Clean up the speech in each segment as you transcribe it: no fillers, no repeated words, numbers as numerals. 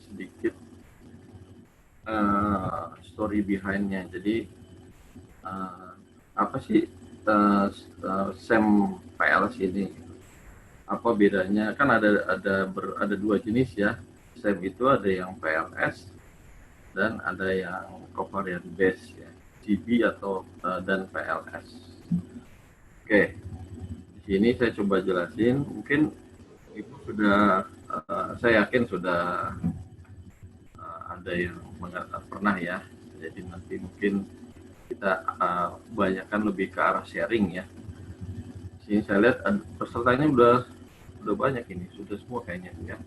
sedikit story behind-nya. Jadi apa sih SEM PLS ini? Apa bedanya? Kan ada dua jenis ya. SEM itu ada yang PLS dan ada yang covariant base ya, GB atau dan PLS. Oke, di sini saya coba jelasin. Mungkin Ibu sudah, saya yakin sudah ada yang pernah ya. Jadi nanti mungkin kita banyakkan lebih ke arah sharing ya. Sini saya lihat pesertanya udah banyak ini, sudah semua kayaknya ya.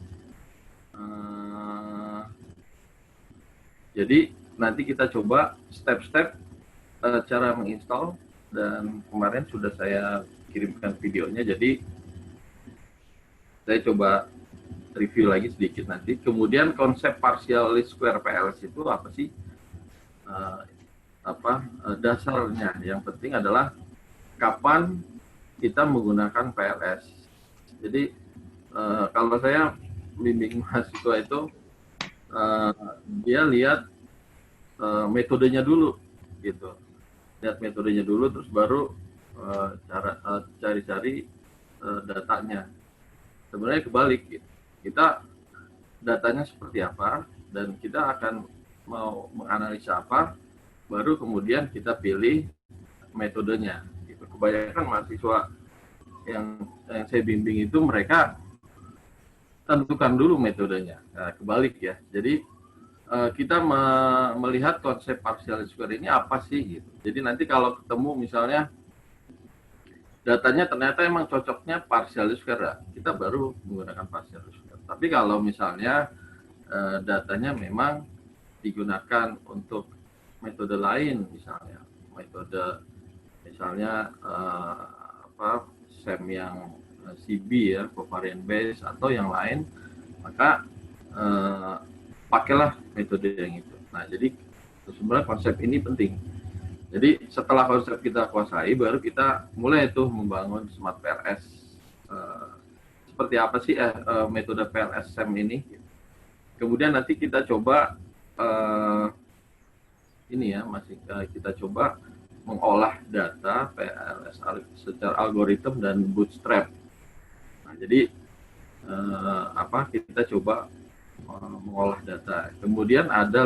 Jadi nanti kita coba step-step cara menginstall, dan kemarin sudah saya kirimkan videonya. Jadi saya coba review lagi sedikit nanti. Kemudian konsep partial least square PLS itu apa sih? Dasarnya. Yang penting adalah kapan kita menggunakan PLS. Jadi kalau saya bimbing mahasiswa itu dia lihat metodenya dulu gitu. Lihat metodenya dulu, terus baru cari-cari datanya. Sebenarnya kebalik gitu. Kita datanya seperti apa dan kita akan mau menganalisa apa, baru kemudian kita pilih metodenya gitu. Kebanyakan mahasiswa yang saya bimbing itu mereka tentukan dulu metodenya. Nah, kebalik ya. Jadi kita melihat konsep partial square ini apa sih gitu. Jadi nanti kalau ketemu misalnya datanya ternyata emang cocoknya partial square, kita baru menggunakan partial square. Tapi kalau misalnya datanya memang digunakan untuk metode lain, misalnya metode SEM yang CB ya, covariant base atau yang lain, maka pakailah metode yang itu. Nah, jadi sebenarnya konsep ini penting. Jadi setelah konsep kita kuasai, baru kita mulai tuh membangun smart PLS. Seperti apa sih metode PLS SEM ini? Kemudian nanti kita coba kita coba mengolah data PLS secara algoritma dan bootstrap. Nah, jadi kita coba mengolah data. Kemudian ada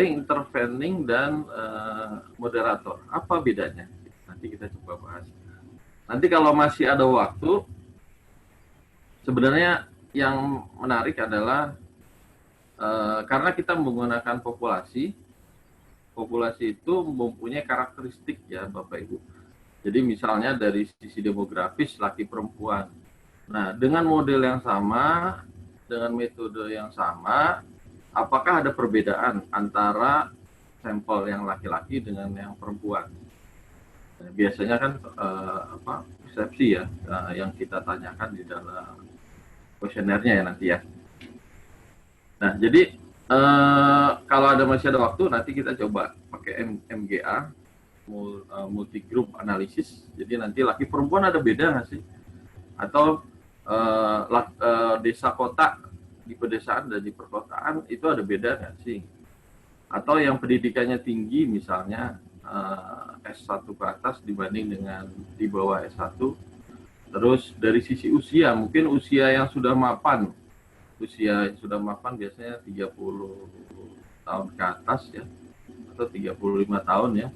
yang intervening dan moderator. Apa bedanya? Nanti kita coba bahas. Nanti kalau masih ada waktu, sebenarnya yang menarik adalah karena kita menggunakan populasi itu mempunyai karakteristik ya Bapak Ibu. Jadi misalnya dari sisi demografis laki perempuan. Nah, dengan model yang sama, dengan metode yang sama, apakah ada perbedaan antara sampel yang laki-laki dengan yang perempuan? Nah, biasanya kan persepsi ya yang kita tanyakan di dalam kuesionernya ya nanti ya. Nah, jadi kalau masih ada waktu, nanti kita coba pakai MGA, multi group analysis. Jadi nanti laki perempuan ada beda nggak sih? Atau desa kota di pedesaan dan di perkotaan itu ada beda nggak sih? Atau yang pendidikannya tinggi misalnya S1 ke atas dibanding dengan di bawah S1. Terus dari sisi usia, mungkin usia yang sudah mapan biasanya 30 tahun ke atas ya, atau 35 tahun ya.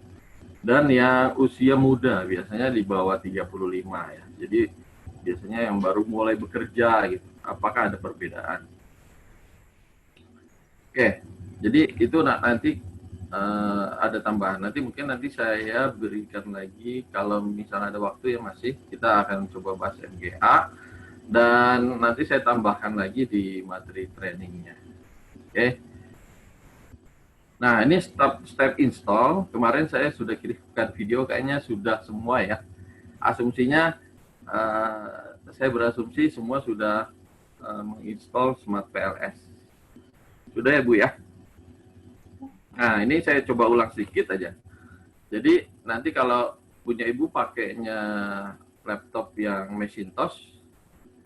Dan yang usia muda biasanya di bawah 35 ya. Jadi biasanya yang baru mulai bekerja gitu. Apakah ada perbedaan? Oke, jadi itu nanti ada tambahan. Nanti saya berikan lagi kalau misalnya ada waktu ya masih, kita akan coba bahas MGA. Dan nanti saya tambahkan lagi di materi trainingnya. Oke. Nah, ini step install. Kemarin saya sudah kirimkan video, kayaknya sudah semua ya. Asumsinya, saya berasumsi semua sudah menginstall Smart PLS. Sudah ya Bu ya? Nah, ini saya coba ulang sedikit aja. Jadi, nanti kalau punya Ibu pakainya laptop yang Macintosh,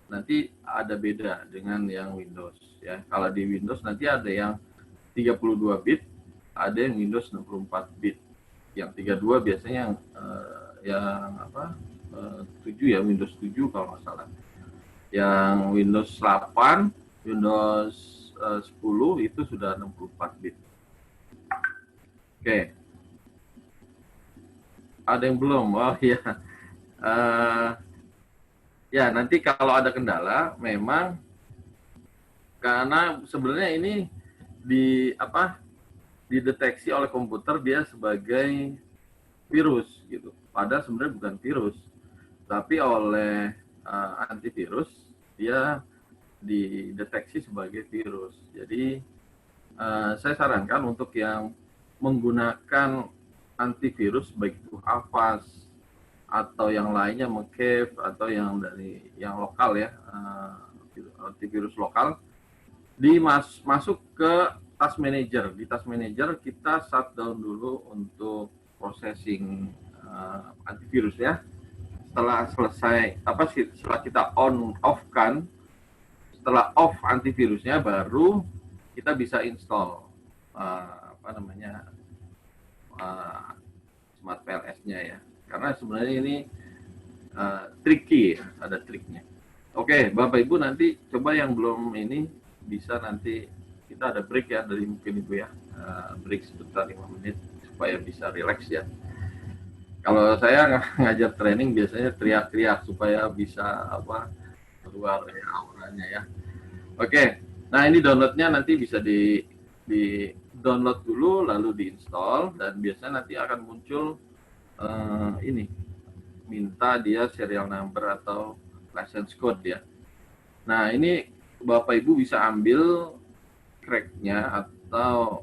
nanti ada beda dengan yang Windows ya. Kalau di Windows nanti ada yang 32 bit, ada yang Windows 64 bit. Yang 32 biasanya yang apa? 7 ya, Windows 7 kalau nggak salah. Yang Windows 8, Windows 10 itu sudah 64 bit. Oke. Ada yang belum? Oh ya. Ya, nanti kalau ada kendala, memang karena sebenarnya ini dideteksi oleh komputer dia sebagai virus gitu. Padahal sebenarnya bukan virus, tapi oleh antivirus dia dideteksi sebagai virus. Jadi saya sarankan untuk yang menggunakan antivirus baik itu Avast atau yang lainnya, Mcave atau yang dari yang lokal ya, antivirus lokal, masuk ke task manager. Di task manager kita shutdown dulu untuk processing antivirus ya. Setelah selesai setelah kita on off kan, setelah off antivirusnya baru kita bisa install Smart PLS-nya ya. Karena sebenarnya ini tricky ya, ada triknya. Oke, Bapak Ibu nanti coba yang belum ini bisa nanti kita ada break ya dari mungkin Ibu ya, break sebentar 5 menit supaya bisa relax ya. Kalau saya ngajar training biasanya teriak-teriak supaya bisa keluar ya, auranya ya. Oke, nah ini downloadnya nanti bisa di download dulu lalu diinstal, dan biasanya nanti akan muncul ini minta dia serial number atau license code ya. Nah ini Bapak Ibu bisa ambil cracknya atau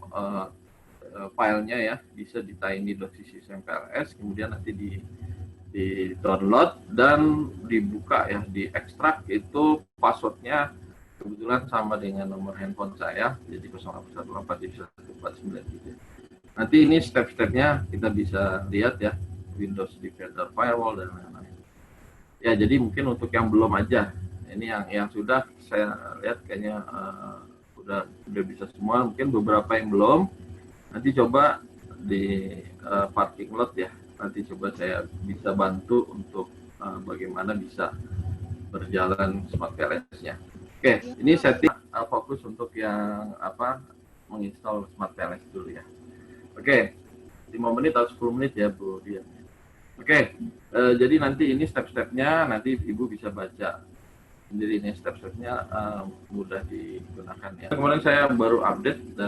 filenya ya, bisa di tiny.cc/mpls, kemudian nanti di download dan dibuka ya, di ekstrak. Itu passwordnya kebetulan sama dengan nomor handphone saya, jadi 0814 gitu. Nanti ini step-stepnya kita bisa lihat ya, Windows Defender Firewall dan lain-lain. Ya, jadi mungkin untuk yang belum aja, ini yang sudah saya lihat kayaknya udah bisa semua. Mungkin beberapa yang belum, nanti coba di parking lot ya. Nanti coba saya bisa bantu untuk bagaimana bisa berjalan Smart PLS-nya. Oke, ini setting fokus untuk yang menginstal Smart PLS dulu ya. Oke, 5 menit atau 10 menit ya Bu Dian. Oke, jadi nanti ini step-stepnya nanti Ibu bisa baca. Jadi ini step-stepnya mudah digunakan ya. Kemarin saya baru update,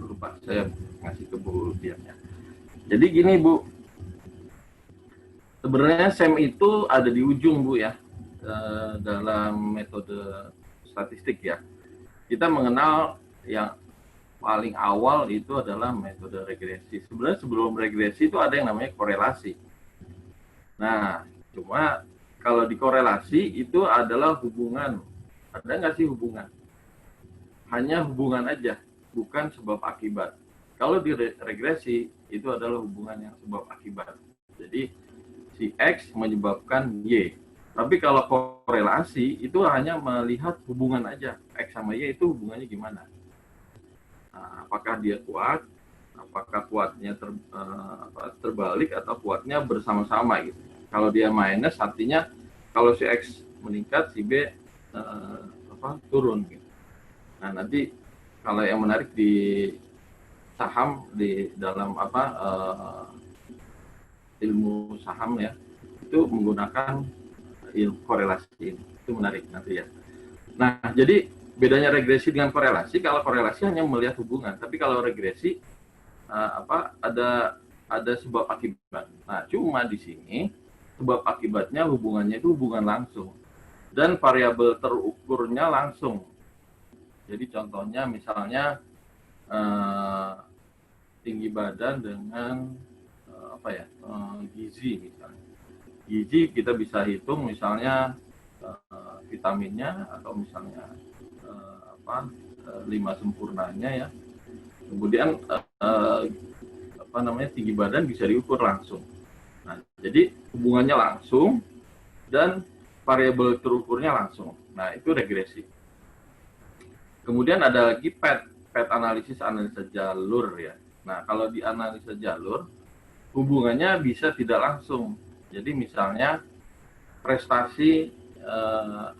lupa saya ngasih ke Bu Dian ya. Jadi gini Bu, sebenarnya SEM itu ada di ujung Bu ya, dalam metode statistik ya. Kita mengenal yang paling awal itu adalah metode regresi. Sebenarnya sebelum regresi itu ada yang namanya korelasi. Nah, cuma kalau dikorelasi itu adalah hubungan. Ada nggak sih hubungan? Hanya hubungan aja, bukan sebab akibat. Kalau di regresi itu adalah hubungan yang sebab akibat. Jadi si X menyebabkan Y. Tapi kalau korelasi itu hanya melihat hubungan aja. X sama Y itu hubungannya gimana? Nah, apakah dia kuat? Apakah kuatnya terbalik atau kuatnya bersama-sama gitu. Kalau dia minus artinya kalau si X meningkat si B turun gitu. Nah, nanti kalau yang menarik di saham, di dalam ilmu saham ya, itu menggunakan ilmu korelasi ini. Itu menarik nanti ya. Nah, jadi bedanya regresi dengan korelasi, kalau korelasi hanya melihat hubungan, tapi kalau regresi ada sebab akibat. Nah, cuma di sini sebab akibatnya hubungannya itu hubungan langsung dan variabel terukurnya langsung. Jadi contohnya misalnya tinggi badan dengan gizi misalnya. Gizi kita bisa hitung misalnya vitaminnya atau misalnya 5 sempurnanya ya. Kemudian tinggi badan bisa diukur langsung. Nah, jadi hubungannya langsung dan variabel terukurnya langsung. Nah, itu regresi. Kemudian ada lagi PET analisis, analisa jalur ya. Nah, kalau di analisa jalur, hubungannya bisa tidak langsung. Jadi misalnya prestasi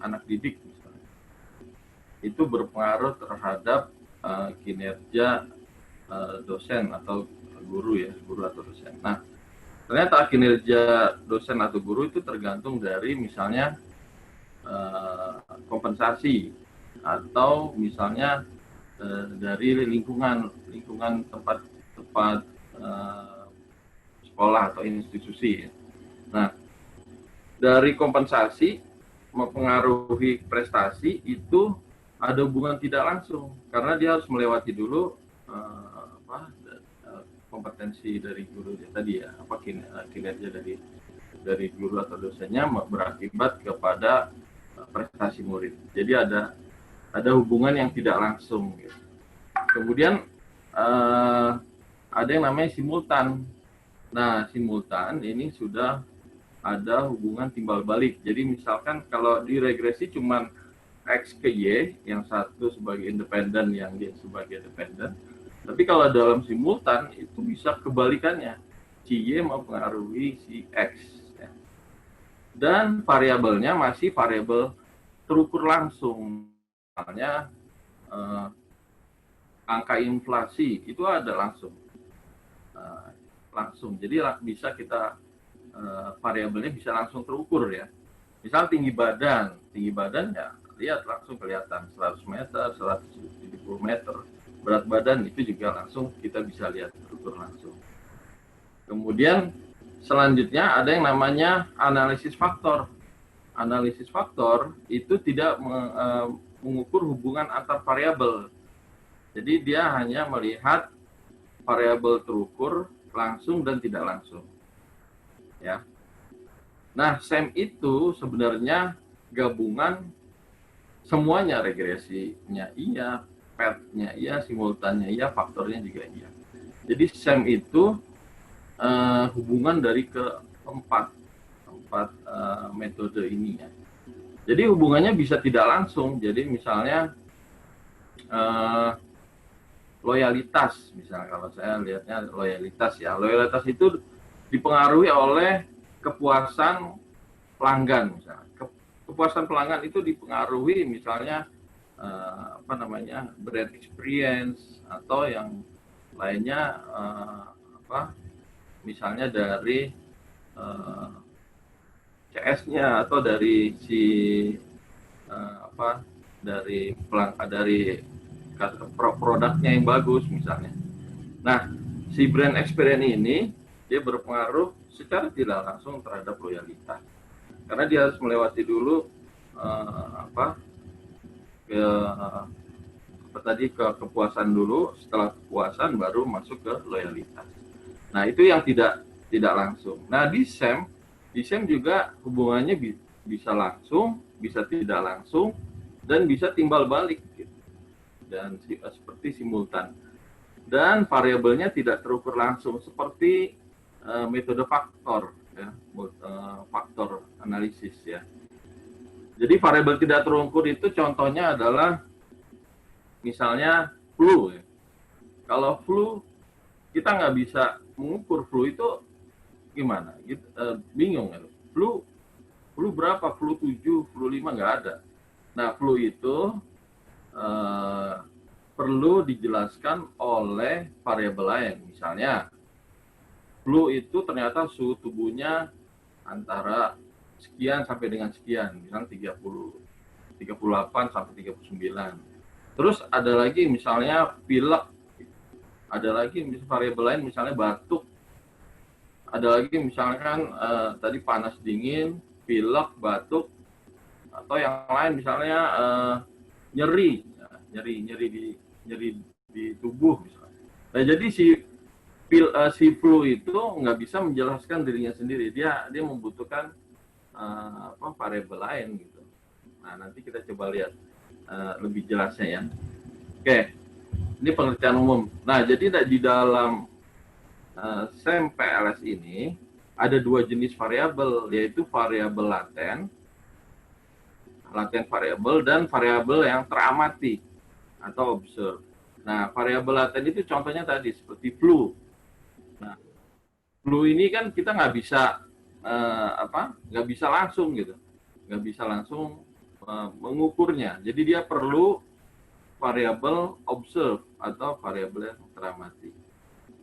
anak didik misalnya, itu berpengaruh terhadap kinerja dosen atau guru ya, guru atau dosen. Nah, ternyata kinerja dosen atau guru itu tergantung dari misalnya kompensasi atau misalnya dari lingkungan tempat sekolah atau institusi. Nah, dari kompensasi mempengaruhi prestasi itu ada hubungan tidak langsung karena dia harus melewati dulu kompetensi dari guru tadi ya, kinerja dari guru atau dosennya berakibat kepada prestasi murid. Jadi ada hubungan yang tidak langsung. Gitu. Kemudian ada yang namanya simultan. Nah, simultan ini sudah ada hubungan timbal balik. Jadi misalkan kalau di regresi cuman X ke Y, yang satu sebagai independen, yang dia sebagai dependen. Tapi kalau dalam simultan itu bisa kebalikannya. Si Y mempengaruhi si X. Ya. Dan variabelnya masih variabel terukur langsung. Misalnya angka inflasi itu ada langsung. Jadi bisa kita variabelnya bisa langsung terukur ya. Misal tinggi badan ya lihat langsung kelihatan 100 meter, 170 meter. Berat badan itu juga langsung kita bisa lihat terukur langsung. Kemudian selanjutnya ada yang namanya analisis faktor. Analisis faktor itu tidak mengukur hubungan antar variabel. Jadi dia hanya melihat variabel terukur langsung dan tidak langsung. Ya. Nah, SEM itu sebenarnya gabungan semuanya, regresinya iya, PET-nya iya, simultannya iya, faktornya juga iya. Jadi SEM itu hubungan dari keempat metode ini ya. Jadi hubungannya bisa tidak langsung. Jadi misalnya loyalitas, misalnya kalau saya lihatnya loyalitas ya. Loyalitas itu dipengaruhi oleh kepuasan pelanggan misalnya. Kepuasan pelanggan itu dipengaruhi misalnya brand experience atau yang lainnya misalnya dari CS-nya atau dari dari produknya yang bagus misalnya. Nah, si brand experience ini dia berpengaruh secara tidak langsung terhadap loyalitas. Karena dia harus melewati dulu kepuasan dulu, setelah kepuasan baru masuk ke loyalitas. Nah, itu yang tidak langsung. Nah, di SEM juga hubungannya bisa langsung, bisa tidak langsung, dan bisa timbal balik gitu. Dan seperti simultan. Dan variabelnya tidak terukur langsung seperti metode faktor ya, faktor analisis ya. Jadi variabel tidak terukur itu contohnya adalah misalnya flu ya. Kalau flu kita nggak bisa mengukur flu itu gimana? Bingung ya. Flu berapa? Flu 7, flu 5 nggak ada. Nah, flu itu perlu dijelaskan oleh variabel lain. Misalnya, flu itu ternyata suhu tubuhnya antara sekian sampai dengan sekian, misalnya 38 sampai 39. Terus ada lagi misalnya pilek, ada lagi variabel lain misalnya batuk, ada lagi misalkan tadi panas dingin, pilek, batuk, atau yang lain misalnya nyeri di tubuh misalnya. Nah, jadi si flu itu nggak bisa menjelaskan dirinya sendiri, dia membutuhkan variabel lain gitu. Nah, nanti kita coba lihat lebih jelasnya ya. Oke, ini pengertian umum. Nah, jadi di dalam SEM PLS ini ada dua jenis variabel, yaitu variabel laten latent variable dan variabel yang teramati atau observe. Nah, variabel laten itu contohnya tadi seperti flu. Nah, flu ini kan kita nggak bisa nggak bisa langsung gitu, nggak bisa langsung mengukurnya. Jadi dia perlu variabel observe atau variabel yang teramati.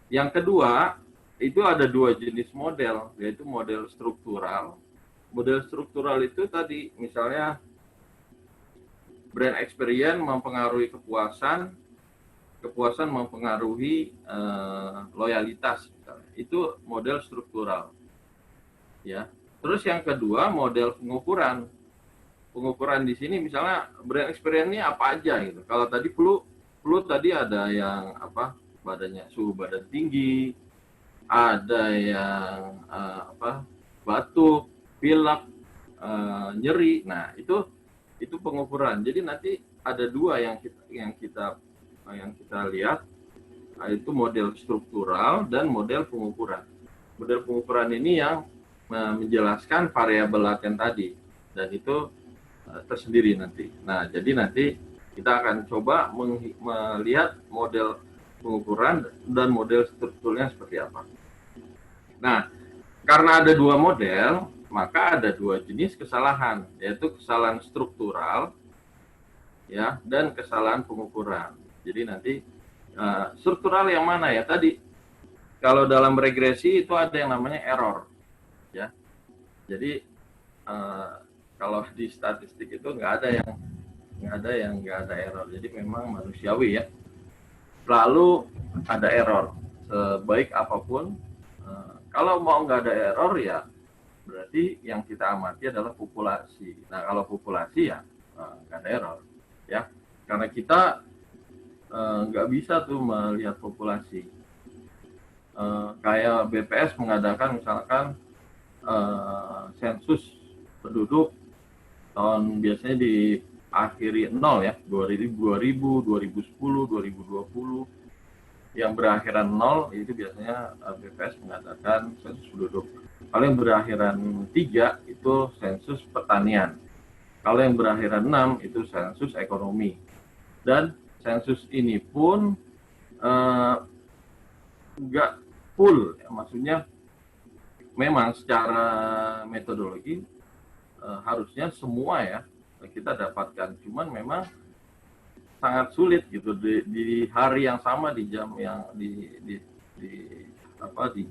Yang kedua, itu ada dua jenis model, yaitu model struktural. Model struktural itu tadi, misalnya brand experience mempengaruhi kepuasan, kepuasan mempengaruhi loyalitas. Misalnya. Itu model struktural. Ya. Terus yang kedua, model pengukuran. Pengukuran di sini misalnya brand experience ini apa aja gitu. Kalau tadi flu tadi ada yang badannya suhu badan tinggi, ada yang batuk, pilek, nyeri. Nah, itu pengukuran. Jadi nanti ada dua yang kita lihat, yaitu model struktural dan model pengukuran. Model pengukuran ini yang menjelaskan variabel laten tadi, dan itu tersendiri nanti. Nah, jadi nanti kita akan coba melihat model pengukuran dan model strukturnya seperti apa. Nah, karena ada dua model, maka ada dua jenis kesalahan, yaitu kesalahan struktural ya dan kesalahan pengukuran. Jadi nanti struktural yang mana ya? Tadi kalau dalam regresi itu ada yang namanya error ya. Jadi kalau di statistik itu nggak ada yang nggak ada error. Jadi memang manusiawi ya. Lalu ada error. Sebaik apapun, kalau mau nggak ada error ya berarti yang kita amati adalah populasi. Nah, kalau populasi ya nggak ada error ya. Karena kita nggak bisa tuh melihat populasi. Kayak BPS mengadakan misalkan sensus penduduk tahun biasanya diakhiri 0 ya, 2000, 2010, 2020. Yang berakhiran 0 itu biasanya BPS mengadakan sensus penduduk. Kalau yang berakhiran 3 itu sensus pertanian. Kalau yang berakhiran 6 itu sensus ekonomi. Dan sensus ini pun nggak full, ya, maksudnya memang secara metodologi harusnya semua ya kita dapatkan, cuman memang sangat sulit gitu di hari yang sama, di jam yang di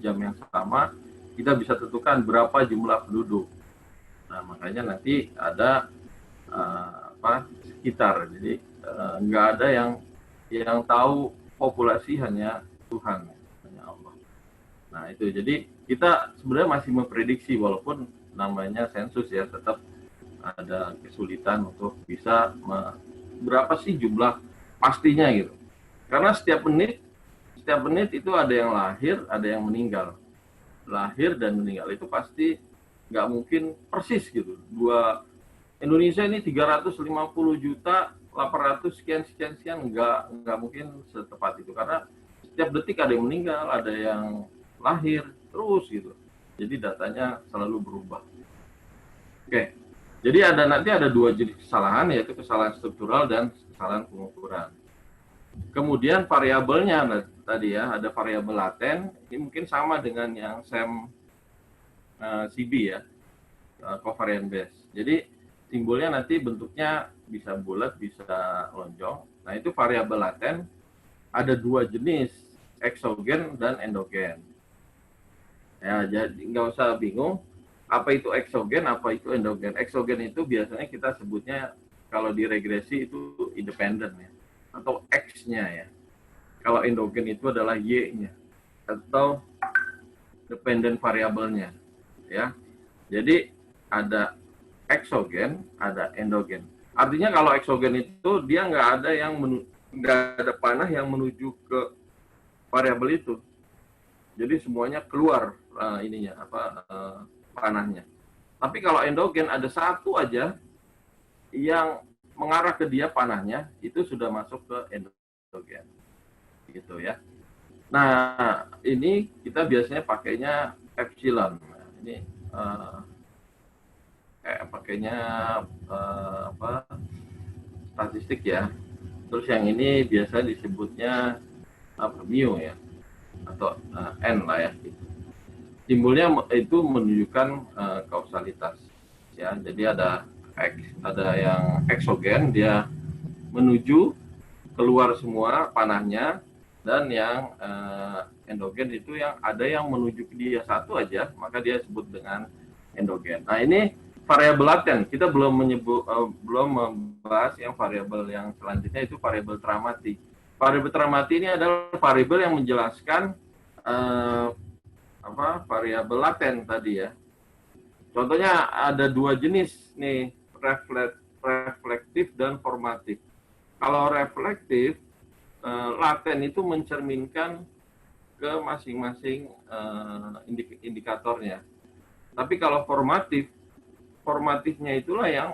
jam yang sama kita bisa tentukan berapa jumlah penduduk. Nah, makanya nanti ada sekitar, jadi nggak ada yang tahu populasi, hanya Tuhan, hanya Allah. Nah, itu jadi kita sebenarnya masih memprediksi, walaupun namanya sensus ya, tetap ada kesulitan untuk bisa berapa sih jumlah pastinya gitu. Karena setiap menit itu ada yang lahir, ada yang meninggal. Lahir dan meninggal itu pasti nggak mungkin persis gitu. Indonesia ini 350 juta, 800 sekian, nggak mungkin setepat itu. Karena setiap detik ada yang meninggal, ada yang lahir, terus gitu. Jadi datanya selalu berubah. Oke, jadi nanti ada dua jenis kesalahan, yaitu kesalahan struktural dan kesalahan pengukuran. Kemudian variabelnya tadi ya, ada variabel laten, ini mungkin sama dengan yang SEM CB ya, covariance base. Jadi simbolnya nanti bentuknya bisa bulat, bisa lonjong. Nah, itu variabel laten, ada dua jenis, eksogen dan endogen. Ya, jadi nggak usah bingung apa itu eksogen, apa itu endogen. Eksogen itu biasanya kita sebutnya kalau di regresi itu independen ya, atau X-nya ya. Kalau endogen itu adalah Y-nya atau dependent variabelnya ya. Jadi ada eksogen, ada endogen. Artinya kalau eksogen itu dia nggak ada panah yang menuju ke variabel itu. Jadi semuanya keluar panahnya. Tapi kalau endogen ada satu aja yang mengarah ke dia panahnya, itu sudah masuk ke endogen. Gitu ya. Nah, ini kita biasanya pakainya epsilon. Nah, ini pakainya apa, statistik ya. Terus yang ini biasa disebutnya apa, mu ya, atau n lah ya. Simbolnya itu menunjukkan kausalitas ya. Jadi ada yang eksogen, dia menuju keluar semua panahnya, dan yang endogen itu yang ada yang menuju ke dia satu aja, maka dia sebut dengan endogen. Nah, ini variabel laten. Kita belum membahas yang variabel yang selanjutnya, itu variabel teramati. Variabel teramati ini adalah variabel yang menjelaskan variabel laten tadi ya. Contohnya ada dua jenis nih, reflektif dan formatif. Kalau reflektif, laten itu mencerminkan ke masing-masing indikatornya. Tapi kalau formatifnya itulah yang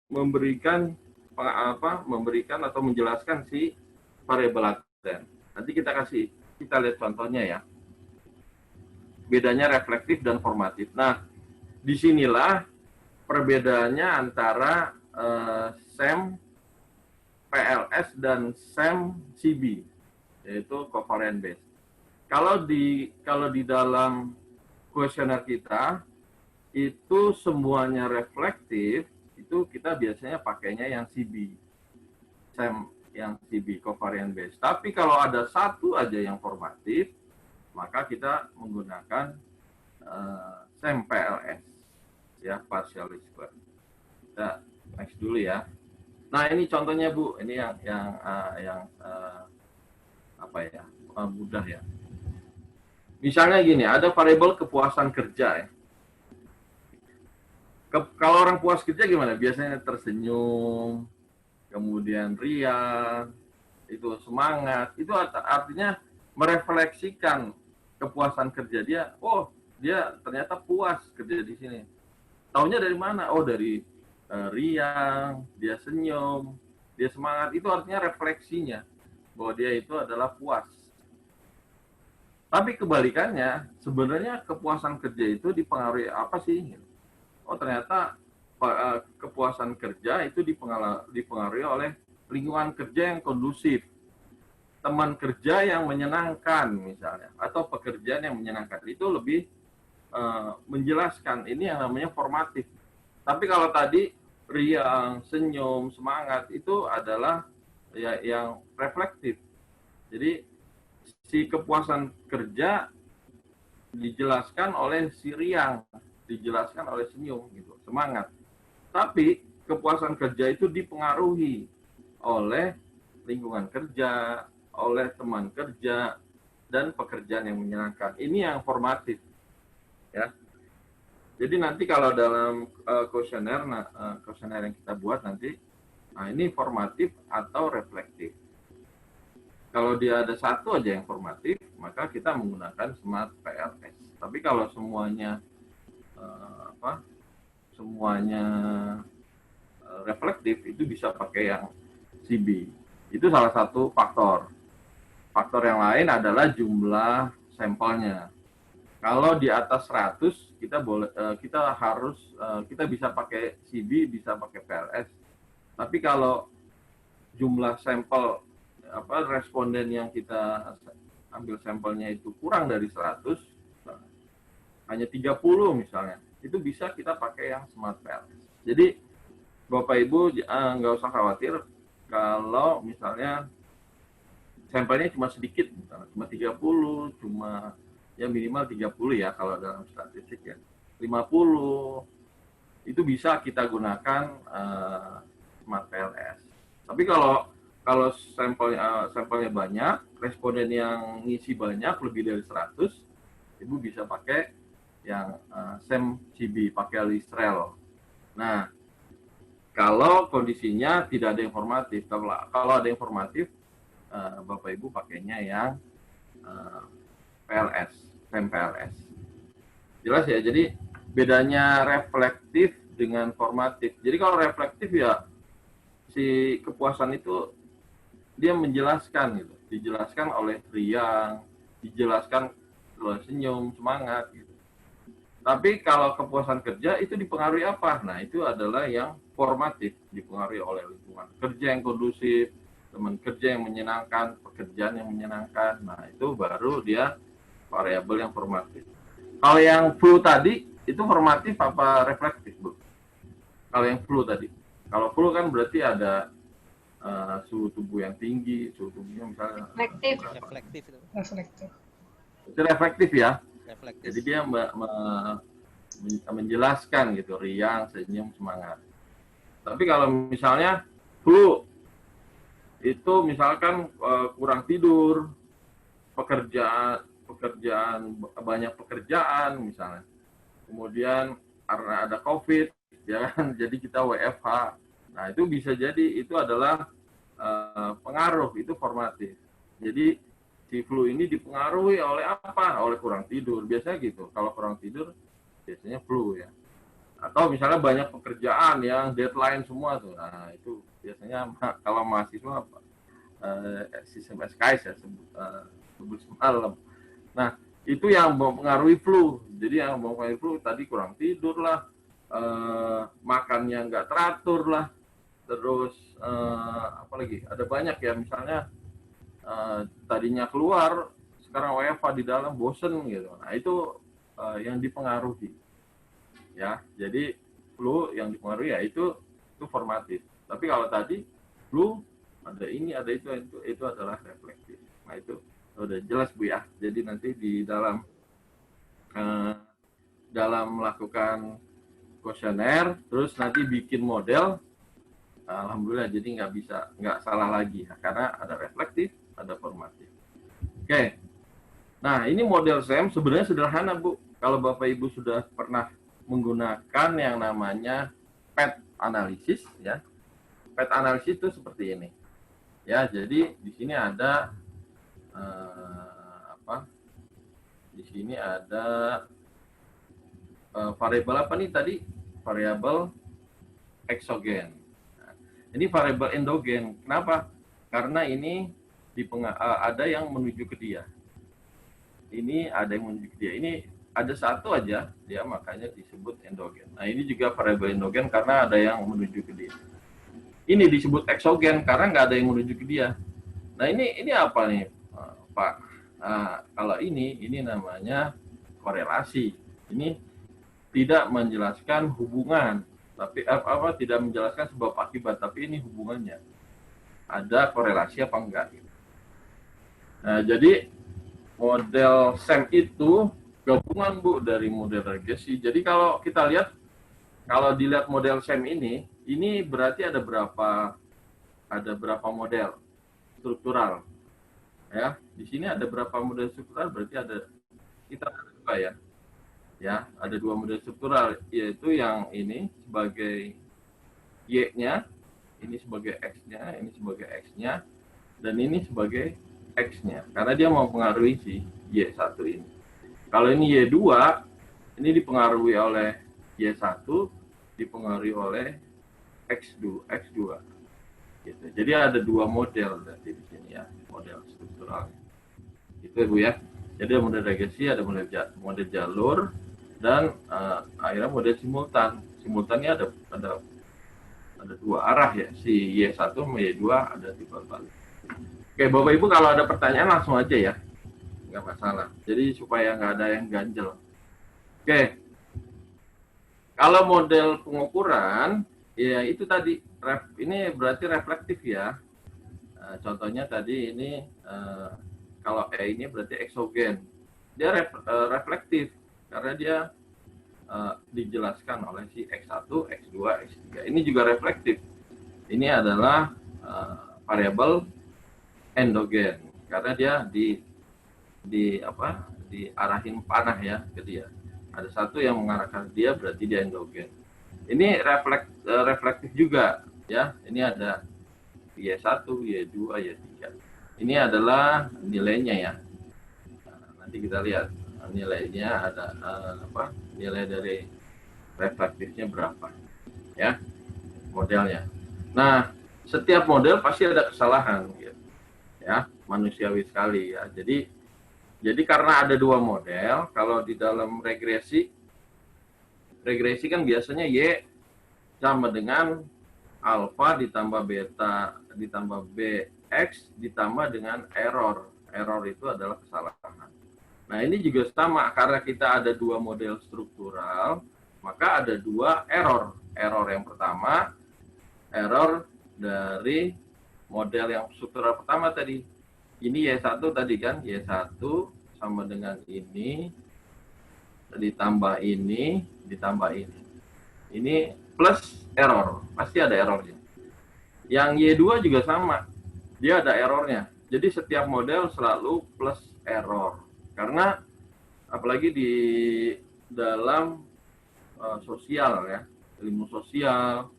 memberikan atau menjelaskan si variabel laten. Nanti kita lihat contohnya ya. Bedanya reflektif dan formatif. Nah, disinilah perbedaannya antara SEM PLS dan SEM CB, yaitu covariant based. Kalau di dalam kuesioner kita itu semuanya reflektif, itu kita biasanya pakainya yang CB, SEM yang CB, covariant based. Tapi kalau ada satu aja yang formatif, maka kita menggunakan SEM PLS ya, partial least square. Kita next dulu ya. Nah, ini contohnya Bu, ini yang mudah ya. Misalnya gini, ada variabel kepuasan kerja ya. Kalau orang puas kerja gimana? Biasanya tersenyum, kemudian riang, itu semangat. Itu artinya merefleksikan kepuasan kerja dia. Oh, dia ternyata puas kerja di sini. Taunya dari mana? Oh, dari riang, dia senyum, dia semangat. Itu artinya refleksinya bahwa dia itu adalah puas. Tapi kebalikannya, sebenarnya kepuasan kerja itu dipengaruhi apa sih? Oh, ternyata kepuasan kerja itu dipengaruhi oleh lingkungan kerja yang kondusif, teman kerja yang menyenangkan misalnya, atau pekerjaan yang menyenangkan. Itu lebih menjelaskan, ini yang namanya formatif. Tapi kalau tadi riang, senyum, semangat, itu adalah ya yang reflektif. Jadi si kepuasan kerja dijelaskan oleh si riang, dijelaskan oleh senyum gitu, semangat. Tapi kepuasan kerja itu dipengaruhi oleh lingkungan kerja, oleh teman kerja, dan pekerjaan yang menyenangkan. Ini yang formatif ya. Jadi nanti kalau dalam kuesioner yang kita buat nanti, nah ini formatif atau reflektif. Kalau dia ada satu aja yang formatif, maka kita menggunakan smart PLS. Tapi kalau semuanya reflektif, itu bisa pakai yang CB. Itu salah satu faktor. Faktor yang lain adalah jumlah sampelnya. Kalau di atas 100, kita bisa pakai CB, bisa pakai PLS. Tapi kalau jumlah sampel responden yang kita ambil sampelnya itu kurang dari 100, hanya 30 misalnya, itu bisa kita pakai yang smart PLS. Jadi Bapak Ibu nggak usah khawatir kalau misalnya sampelnya cuma sedikit, misalnya cuma 30, cuma ya minimal 30 ya kalau dalam statistik ya, 50, itu bisa kita gunakan smart PLS. Tapi kalau sampelnya banyak, responden yang ngisi banyak, lebih dari 100, Ibu bisa pakai yang SEM CB, pakai Listrel. Nah, kalau kondisinya tidak ada informatif, kalau ada informatif, Bapak Ibu pakainya yang PLS, SEM PLS. Jelas ya, jadi bedanya reflektif dengan formatif. Jadi kalau reflektif ya, si kepuasan itu dia menjelaskan gitu, dijelaskan oleh riang, dijelaskan oleh senyum, semangat gitu. Tapi kalau kepuasan kerja itu dipengaruhi apa? Nah, itu adalah yang formatif, dipengaruhi oleh lingkungan kerja yang kondusif, teman kerja yang menyenangkan, pekerjaan yang menyenangkan. Nah, itu baru dia variabel yang formatif. Kalau yang flu tadi, itu formatif apa reflektif, Bu? Kalau yang flu tadi. Kalau flu kan berarti ada suhu tubuh yang tinggi, suhu tubuhnya misalnya reflektif itu. Itu reflektif ya. Reflektif. Jadi dia menjelaskan gitu, riang, senyum, semangat. Tapi kalau misalnya flu itu misalkan kurang tidur, pekerjaan banyak pekerjaan misalnya. Kemudian karena ada COVID, ya kan, jadi kita WFH. Nah, itu bisa jadi itu adalah pengaruh, itu formatif. Jadi si flu ini dipengaruhi oleh apa? Oleh kurang tidur. Biasanya gitu. Kalau kurang tidur, biasanya flu ya. Atau misalnya banyak pekerjaan yang deadline semua tuh. Nah, itu biasanya kalau mahasiswa sistem SKS ya, sebut semalam. Nah, itu yang mempengaruhi flu. Jadi yang mempengaruhi flu tadi kurang tidur lah, makannya nggak teratur lah, terus apalagi ada banyak ya, misalnya tadinya keluar sekarang WFH di dalam, bosen gitu. Nah, itu yang dipengaruhi ya. Jadi flu yang dipengaruhi ya itu formatif. Tapi kalau tadi flu ada ini ada itu adalah reflektif. Nah, itu udah jelas, Bu ya. Jadi nanti di dalam melakukan kuesioner, terus nanti bikin model, alhamdulillah jadi nggak salah lagi ya, karena ada reflektif, ada formatif. Oke, nah ini model SEM sebenarnya sederhana, Bu. Kalau Bapak Ibu sudah pernah menggunakan yang namanya PET analisis ya, PET analisis itu seperti ini ya. Jadi di sini ada di sini ada variabel apa nih tadi? Variabel eksogen. Nah, ini variabel endogen. Kenapa? Karena ini ada yang menuju ke dia. Ini ada yang menuju ke dia. Ini ada satu aja, dia makanya disebut endogen. Nah, ini juga variabel endogen karena ada yang menuju ke dia. Ini disebut eksogen karena nggak ada yang menuju ke dia. Nah, ini apa nih, Pak? Nah, kalau ini namanya korelasi. Ini tidak menjelaskan hubungan, tapi tidak menjelaskan sebab akibat, tapi ini hubungannya. Ada korelasi apa enggak? Nah, jadi model SEM itu gabungan, Bu, dari model regresi. Jadi kalau kita lihat, kalau dilihat model SEM ini berarti ada berapa model struktural. Ya, di sini ada berapa model struktural, berarti ada kita ada dua ya. Ya, ada dua model struktural, yaitu yang ini sebagai Y-nya, ini sebagai X-nya, ini sebagai X-nya, dan ini sebagai X-nya, karena dia mempengaruhi si Y1 ini. Kalau ini Y2, ini dipengaruhi oleh Y1, dipengaruhi oleh X2. Gitu. Jadi ada dua model di sini ya, model struktural. Itu ya, Bu ya. Jadi ada model regresi, ada model jalur, dan akhirnya model simultan. Simultannya ada dua arah ya, si Y1 sama Y2 ada di balik. Oke, Bapak Ibu kalau ada pertanyaan langsung aja ya, nggak masalah. Jadi supaya nggak ada yang ganjel. Oke, kalau model pengukuran ya itu tadi, ini berarti reflektif ya. Contohnya tadi ini kalau E ini berarti eksogen, dia reflektif karena dia dijelaskan oleh si X1, X2, X3. Ini juga reflektif. Ini adalah variabel endogen karena dia diarahin panah ya ke dia. Ada satu yang mengarahkan dia, berarti dia endogen. Ini reflektif juga ya. Ini ada Y1, Y2, Y3. Ini adalah nilainya ya. Nah, nanti kita lihat nilainya ada nilai dari reflektifnya berapa ya, modelnya. Nah, setiap model pasti ada kesalahan gitu ya, manusiawi sekali ya. Jadi karena ada dua model, kalau di dalam regresi Regresi kan biasanya Y sama dengan alfa ditambah beta ditambah BX ditambah dengan error. Error itu adalah kesalahan. Nah, ini juga sama, karena kita ada dua model struktural, maka ada dua error. Error yang pertama, error dari model yang struktural pertama tadi. Ini Y1 tadi kan, Y1 sama dengan ini, ditambah ini, ditambah ini. Ini plus error, pasti ada errornya. Yang Y2 juga sama, dia ada errornya. Jadi setiap model selalu plus error. Karena apalagi di dalam sosial ya, ilmu sosial,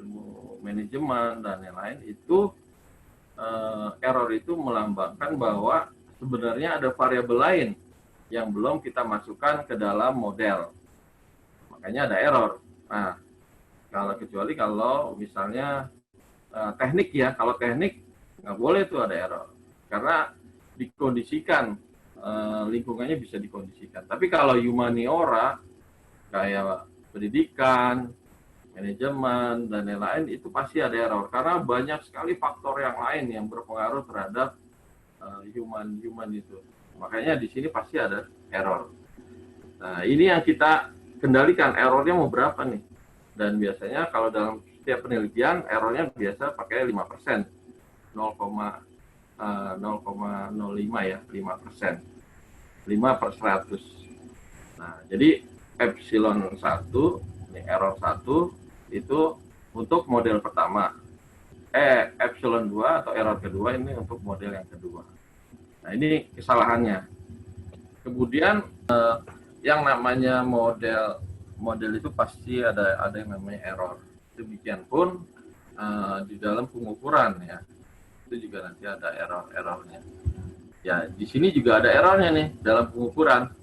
ilmu manajemen dan lain-lain, itu error itu melambangkan bahwa sebenarnya ada variabel lain yang belum kita masukkan ke dalam model. Makanya ada error. Nah, kecuali kalau misalnya teknik ya, kalau teknik nggak boleh tuh ada error. Karena dikondisikan, lingkungannya bisa dikondisikan. Tapi kalau humaniora, kayak pendidikan, manajemen, dan lain-lain, itu pasti ada error. Karena banyak sekali faktor yang lain yang berpengaruh terhadap human itu. Makanya di sini pasti ada error. Nah, ini yang kita kendalikan, errornya mau berapa nih. Dan biasanya kalau dalam setiap penelitian, errornya biasa pakai 5%. 0,05 ya, 5%. 5 per 100. Nah, jadi epsilon 1, ini error 1, itu untuk model pertama. Epsilon 2 atau error kedua ini untuk model yang kedua. Nah, ini kesalahannya. Kemudian yang namanya model itu pasti ada yang namanya error. Demikian pun di dalam pengukuran ya, itu juga nanti ada errornya. Ya, di sini juga ada errornya nih dalam pengukuran.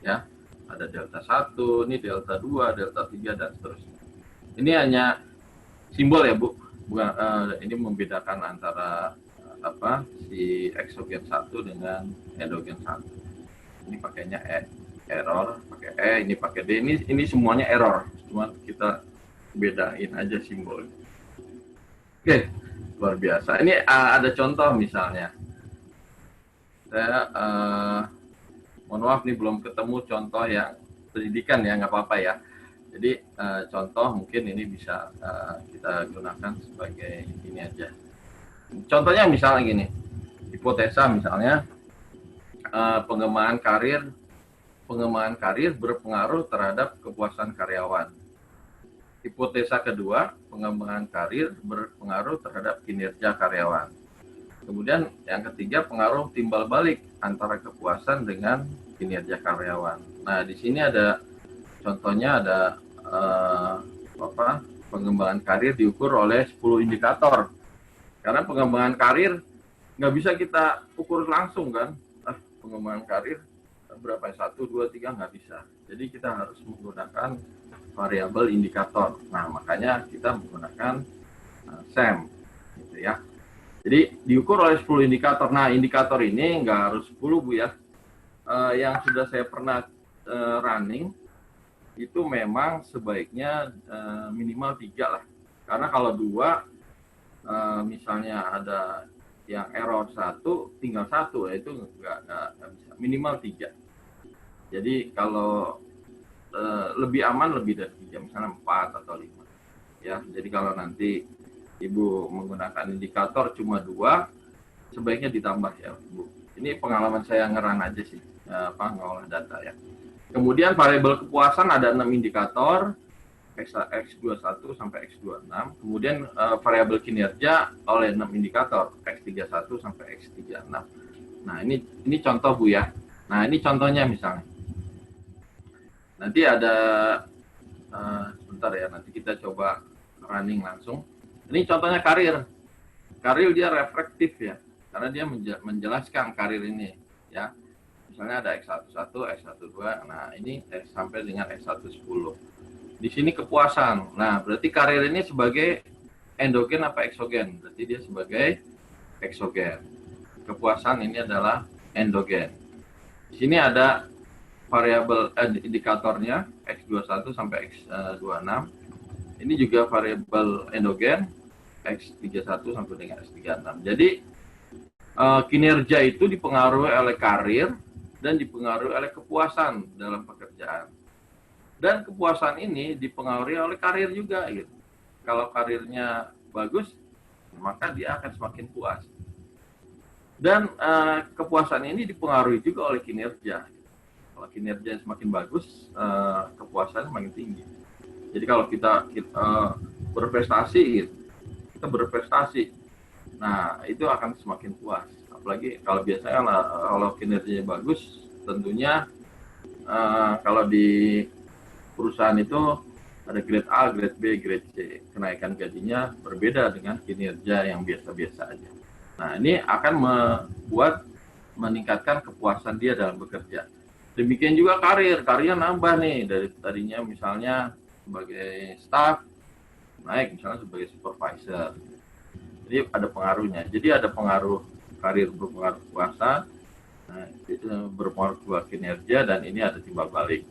Ya, ada delta 1, ini delta 2, delta 3 dan seterusnya. Ini hanya simbol ya, Bu. Bukan, ini membedakan antara si eksogen 1 dengan endogen 1. Ini pakainya error, pakai ini pakai D. Ini semuanya error. Cuma kita bedain aja simbolnya. Oke, luar biasa. Ini ada contoh misalnya. Saya mohon maaf nih belum ketemu contoh yang pendidikan ya, nggak apa-apa ya. Jadi contoh mungkin ini bisa kita gunakan sebagai ini aja. Contohnya misalnya gini, hipotesa misalnya pengembangan karir berpengaruh terhadap kepuasan karyawan. Hipotesa kedua, pengembangan karir berpengaruh terhadap kinerja karyawan. Kemudian yang ketiga, pengaruh timbal balik antara kepuasan dengan kinerja karyawan. Nah, di sini ada contohnya, ada pengembangan karir diukur oleh 10 indikator. Karena pengembangan karir nggak bisa kita ukur langsung kan. Pengembangan karir berapa? 1, 2, 3 nggak bisa. Jadi kita harus menggunakan variabel indikator. Nah, makanya kita menggunakan SEM gitu ya. Jadi diukur oleh 10 indikator. Nah, indikator ini nggak harus 10 Bu ya. Yang sudah saya pernah running itu memang sebaiknya minimal 3 lah. Karena kalau 2 misalnya ada yang error 1, tinggal 1 ya, itu nggak bisa. Minimal 3. Jadi kalau lebih aman lebih dari 3, misalnya 4 atau 5. Ya, jadi kalau nanti Ibu menggunakan indikator cuma 2, sebaiknya ditambah ya, Bu. Ini pengalaman saya ngeran aja sih, ngolah data ya. Kemudian variabel kepuasan ada 6 indikator, X21 sampai X26. Kemudian variabel kinerja oleh 6 indikator, X31 sampai X36. Nah, ini contoh Bu ya. Nah, ini contohnya misalnya. Nanti ada sebentar ya, nanti kita coba running langsung. Ini contohnya karir. Karir dia reflektif ya, karena dia menjelaskan karir ini ya. Misalnya ada X11, X12, nah ini sampai dengan X110. Di sini kepuasan. Nah, berarti karir ini sebagai endogen apa eksogen? Berarti dia sebagai eksogen. Kepuasan ini adalah endogen. Di sini ada variabel indikatornya X21 sampai X26. Ini juga variabel endogen X31 sampai dengan X36. Jadi kinerja itu dipengaruhi oleh karir dan dipengaruhi oleh kepuasan dalam pekerjaan. Dan kepuasan ini dipengaruhi oleh karir juga gitu. Kalau karirnya bagus, maka dia akan semakin puas. Dan kepuasan ini dipengaruhi juga oleh kinerja. Kalau kinerja semakin bagus, kepuasan semakin tinggi. Jadi kalau kita berprestasi, kita berprestasi, nah itu akan semakin puas. Apalagi kalau biasanya kalau kinerjanya bagus, tentunya kalau di perusahaan itu ada grade A, grade B, grade C. Kenaikan gajinya berbeda dengan kinerja yang biasa-biasa aja. Nah ini akan meningkatkan kepuasan dia dalam bekerja. Demikian juga karirnya nambah nih, dari tadinya misalnya sebagai staff, naik misalnya sebagai supervisor. Jadi ada pengaruhnya. Jadi ada pengaruh karir, berpengaruh puasa, berpengaruh ke kinerja, dan ini ada timbal balik.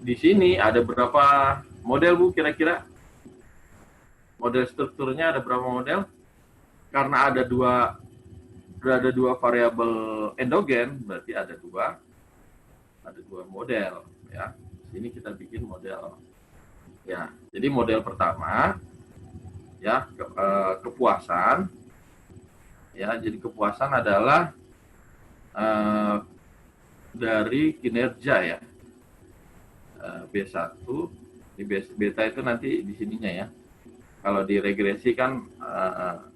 Di sini ada berapa model Bu kira-kira? Model strukturnya ada berapa model? Karena ada dua variabel endogen, berarti ada dua model ya. Sini kita bikin model. Ya, jadi model pertama ya kepuasan. Ya, jadi kepuasan adalah dari kinerja ya. B1, di beta itu nanti di sininya ya. Kalau di regresi kan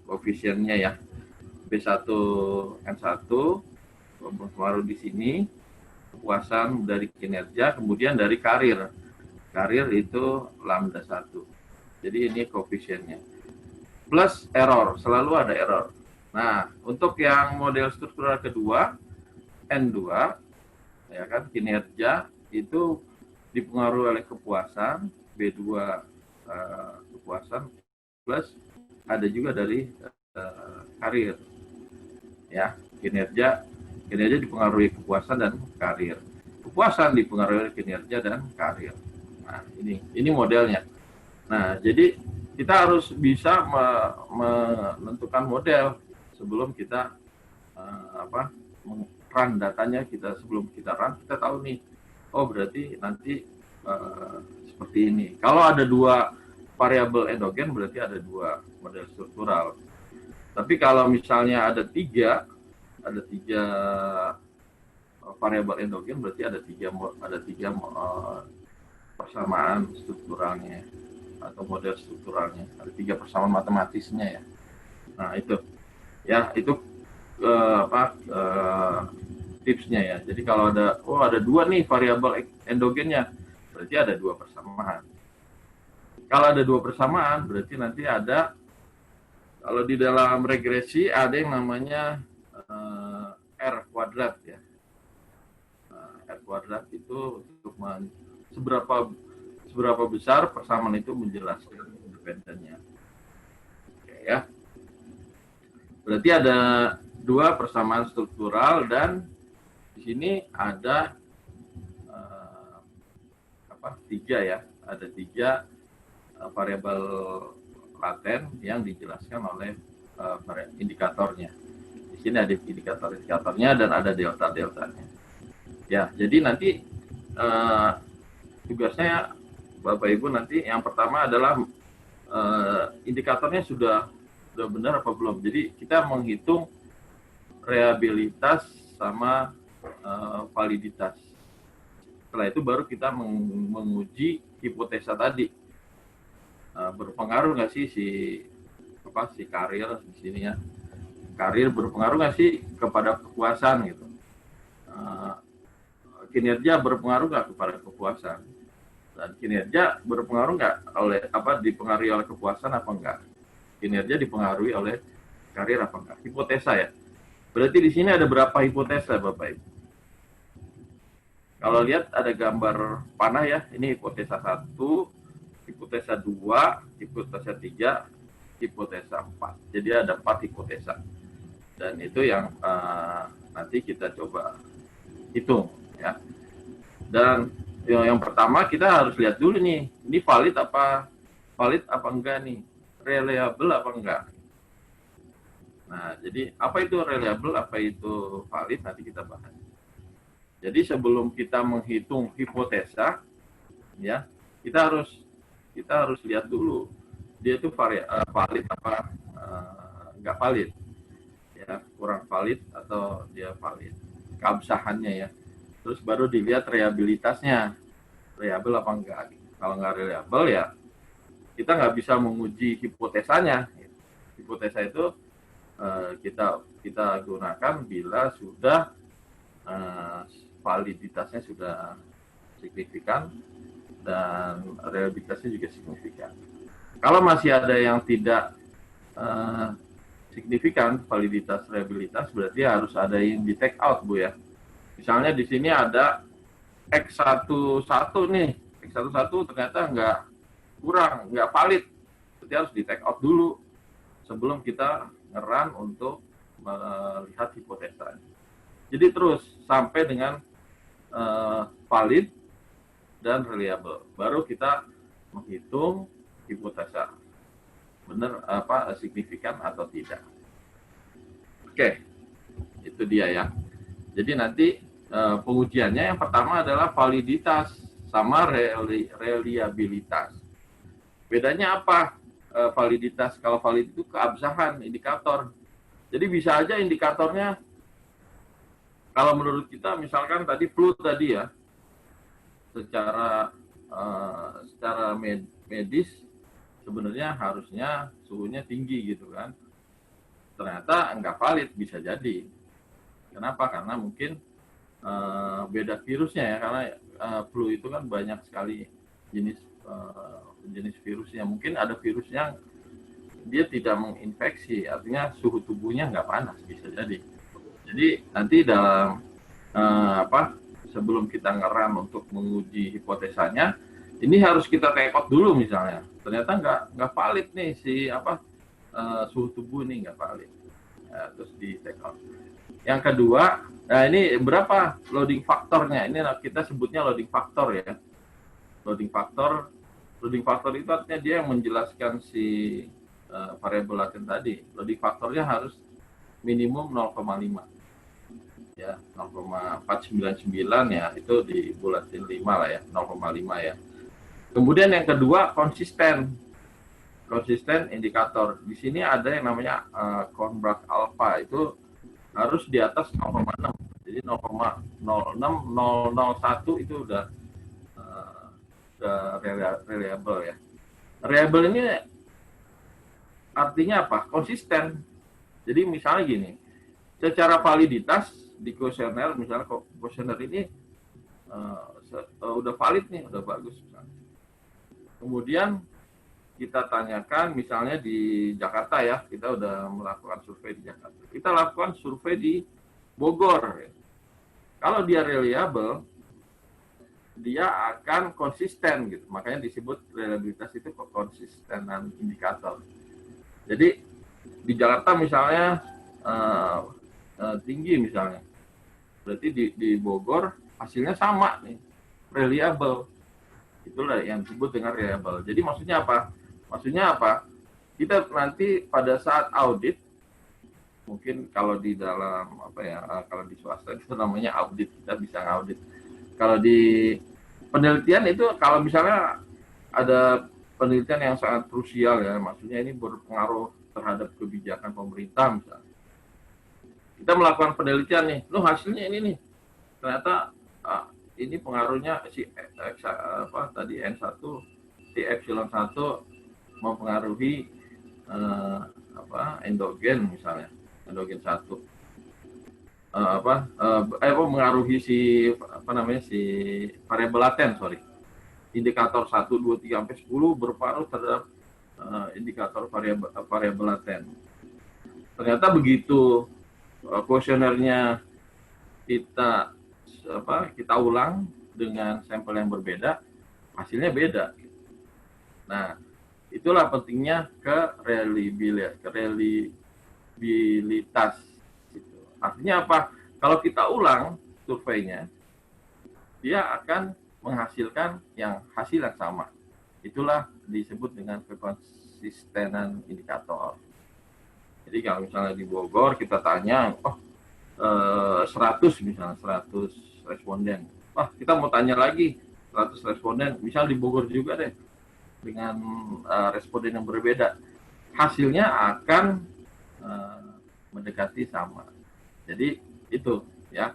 koefisiennya ya. B1 N1 berpengaruh di sini, kepuasan dari kinerja, kemudian dari karir. Karir itu lambda 1. Jadi ini koefisiennya. Plus error, selalu ada error. Nah, untuk yang model struktural kedua, N2, ya kan, kinerja itu dipengaruhi oleh kepuasan, B2 kepuasan, plus ada juga dari karir. Ya, kinerja dipengaruhi kepuasan dan karir. Kepuasan dipengaruhi oleh kinerja dan karir. Nah, ini modelnya. Nah, jadi kita harus bisa menentukan model sebelum kita run datanya. Sebelum kita run, kita tahu nih, oh berarti nanti seperti ini. Kalau ada dua variabel endogen, berarti ada dua model struktural. Tapi kalau misalnya ada tiga variabel endogen, berarti ada tiga persamaan strukturalnya atau model strukturalnya, ada tiga persamaan matematisnya ya. Nah itu ya, itu tipsnya ya. Jadi kalau ada dua nih variabel endogennya, berarti ada dua persamaan. Kalau ada dua persamaan, berarti nanti ada, kalau di dalam regresi ada yang namanya R kuadrat ya. R kuadrat itu untuk seberapa besar persamaan itu menjelaskan independennya. Oke ya. Berarti ada dua persamaan struktural, dan di sini ada tiga ya. Ada tiga variabel laten yang dijelaskan oleh indikatornya. Di sini ada indikatornya dan ada delta-deltanya. Ya, jadi nanti tugasnya Bapak Ibu nanti yang pertama adalah indikatornya sudah benar apa belum. Jadi kita menghitung reliabilitas sama validitas. Setelah itu baru kita menguji hipotesa tadi. Berpengaruh nggak sih si karir di sini ya? Karir berpengaruh nggak sih kepada kepuasan gitu? Kinerja berpengaruh nggak kepada kepuasan? Dan kinerja berpengaruh nggak dipengaruhi oleh kepuasan apa enggak? Kinerja dipengaruhi oleh karir apa enggak? Hipotesa ya. Berarti di sini ada berapa hipotesa Bapak Ibu? Kalau lihat ada gambar panah ya, ini hipotesa 1, hipotesa 2, hipotesa 3, hipotesa 4. Jadi ada 4 hipotesa. Dan itu yang nanti kita coba hitung ya. Dan yang pertama kita harus lihat dulu nih, ini valid apa enggak nih, reliable apa enggak. Nah, jadi apa itu reliable, apa itu valid, nanti kita bahas. Jadi sebelum kita menghitung hipotesa, ya, kita harus lihat dulu dia itu valid apa enggak valid, ya, kurang valid atau dia valid, keabsahannya ya. Terus baru dilihat reliabilitasnya, reliable apa enggak. Kalau enggak reliable ya kita nggak bisa menguji hipotesanya. Hipotesa itu kita gunakan bila sudah validitasnya sudah signifikan dan reliabilitasnya juga signifikan. Kalau masih ada yang tidak signifikan validitas reliabilitas, berarti harus ada yang di take out, Bu ya. Misalnya di sini ada X11 nih, X11 ternyata nggak valid, berarti harus di take out dulu sebelum kita ngeran untuk melihat hipotesa. Jadi terus sampai dengan valid dan reliable, baru kita menghitung hipotesa benar apa signifikan atau tidak. Oke, itu dia ya. Jadi nanti pengujiannya yang pertama adalah validitas sama reliabilitas. Bedanya apa? Validitas, kalau valid itu keabsahan indikator. Jadi bisa aja indikatornya, kalau menurut kita misalkan tadi flu tadi ya, secara medis sebenarnya harusnya suhunya tinggi gitu kan, ternyata nggak valid, bisa jadi. Kenapa? Karena mungkin beda virusnya ya, karena flu itu kan banyak sekali jenis virusnya. Mungkin ada virusnya dia tidak menginfeksi, artinya suhu tubuhnya nggak panas, bisa jadi. Jadi nanti dalam sebelum kita ngeram untuk menguji hipotesanya, ini harus kita take out dulu misalnya. Ternyata nggak valid nih suhu tubuh ini nggak valid. Nah, terus di take out. Yang kedua, nah ini berapa loading faktornya? Ini kita sebutnya loading faktor ya. Loading faktor itu artinya dia yang menjelaskan si variabel laten tadi. Loading faktornya harus minimum 0,5. Ya, 0,499 ya, itu dibulatin 5 lah ya, 0,5 ya. Kemudian yang kedua, konsisten indikator. Di sini ada yang namanya Kornbrugg alpha, itu harus di atas 0,6. Jadi 0,06001 itu udah reliable ya. Reliable ini artinya apa? Konsisten. Jadi misalnya gini, secara validitas di kuesioner, misalnya kuesioner ini udah valid nih, udah bagus. Kemudian kita tanyakan misalnya di Jakarta ya, kita udah melakukan survei di Jakarta. Kita lakukan survei di Bogor. Ya. Kalau dia reliable, dia akan konsisten gitu. Makanya disebut reliabilitas itu konsistenan indikator. Jadi di Jakarta misalnya tinggi misalnya, berarti di Bogor hasilnya sama nih, reliable. Itulah yang disebut dengan reliable. Jadi maksudnya apa? Kita nanti pada saat audit, mungkin kalau di dalam kalau di swasta itu namanya audit, kita bisa ngaudit. Kalau di penelitian itu, kalau misalnya ada penelitian yang sangat krusial ya, maksudnya ini berpengaruh terhadap kebijakan pemerintah misalnya. Kita melakukan penelitian nih, hasilnya ini nih, ternyata ini pengaruhnya si N1, si epsilon 1 mempengaruhi endogen misalnya, endogen 1. Mengaruhi si variabel laten, indikator 1, 2, 3 sampai 10 berpengaruh terhadap indikator variabel laten. Ternyata begitu kuesionernya kita ulang dengan sampel yang berbeda, hasilnya beda. Nah, itulah pentingnya reliabilitas. Artinya apa? Kalau kita ulang surveinya, dia akan menghasilkan hasil yang sama. Itulah disebut dengan kekonsistenan indikator. Jadi kalau misalnya di Bogor kita tanya, 100 misalnya, 100 responden. Wah, kita mau tanya lagi 100 responden, misal di Bogor juga deh, dengan responden yang berbeda. Hasilnya akan mendekati sama. Jadi itu ya,